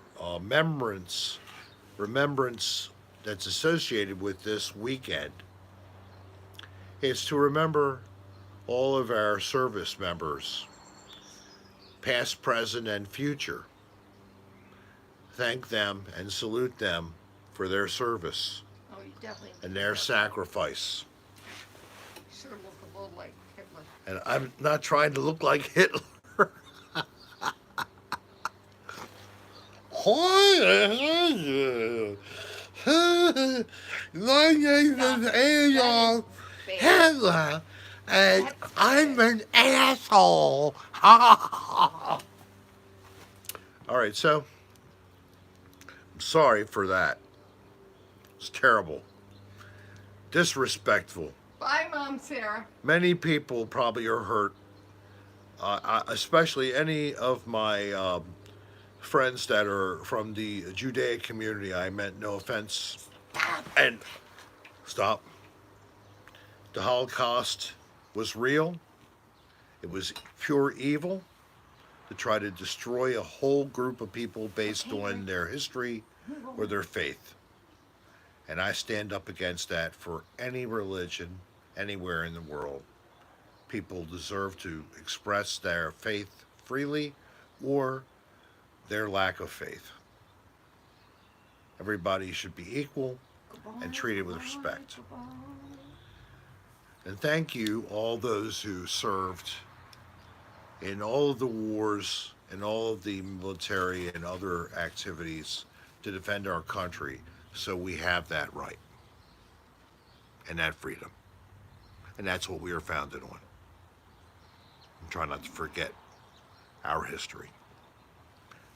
remembrance that's associated with this weekend is to remember all of our service members, past, present, and future. Thank them and salute them for their service Oh, you definitely. and their sacrifice. You sort of look a little like Hitler. And I'm not trying to look like Hitler. My name is Adolf Hitler, and I'm an asshole. All right, so I'm sorry for that. It's terrible, disrespectful. Bye, Mom, Sarah. Many people probably are hurt, especially any of my friends that are from the Judaic community. I meant no offense. And stop. The Holocaust was real. It was pure evil to try to destroy a whole group of people based on their history or their faith. And I stand up against that for any religion, anywhere in the world. People deserve to express their faith freely or their lack of faith. Everybody should be equal and treated with respect. And thank you, all those who served in all of the wars and all of the military and other activities to defend our country, so we have that right and that freedom. And that's what we are founded on. And try not to forget our history.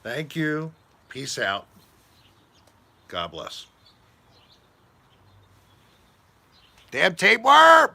Thank you. Peace out. God bless. Damn tapeworm!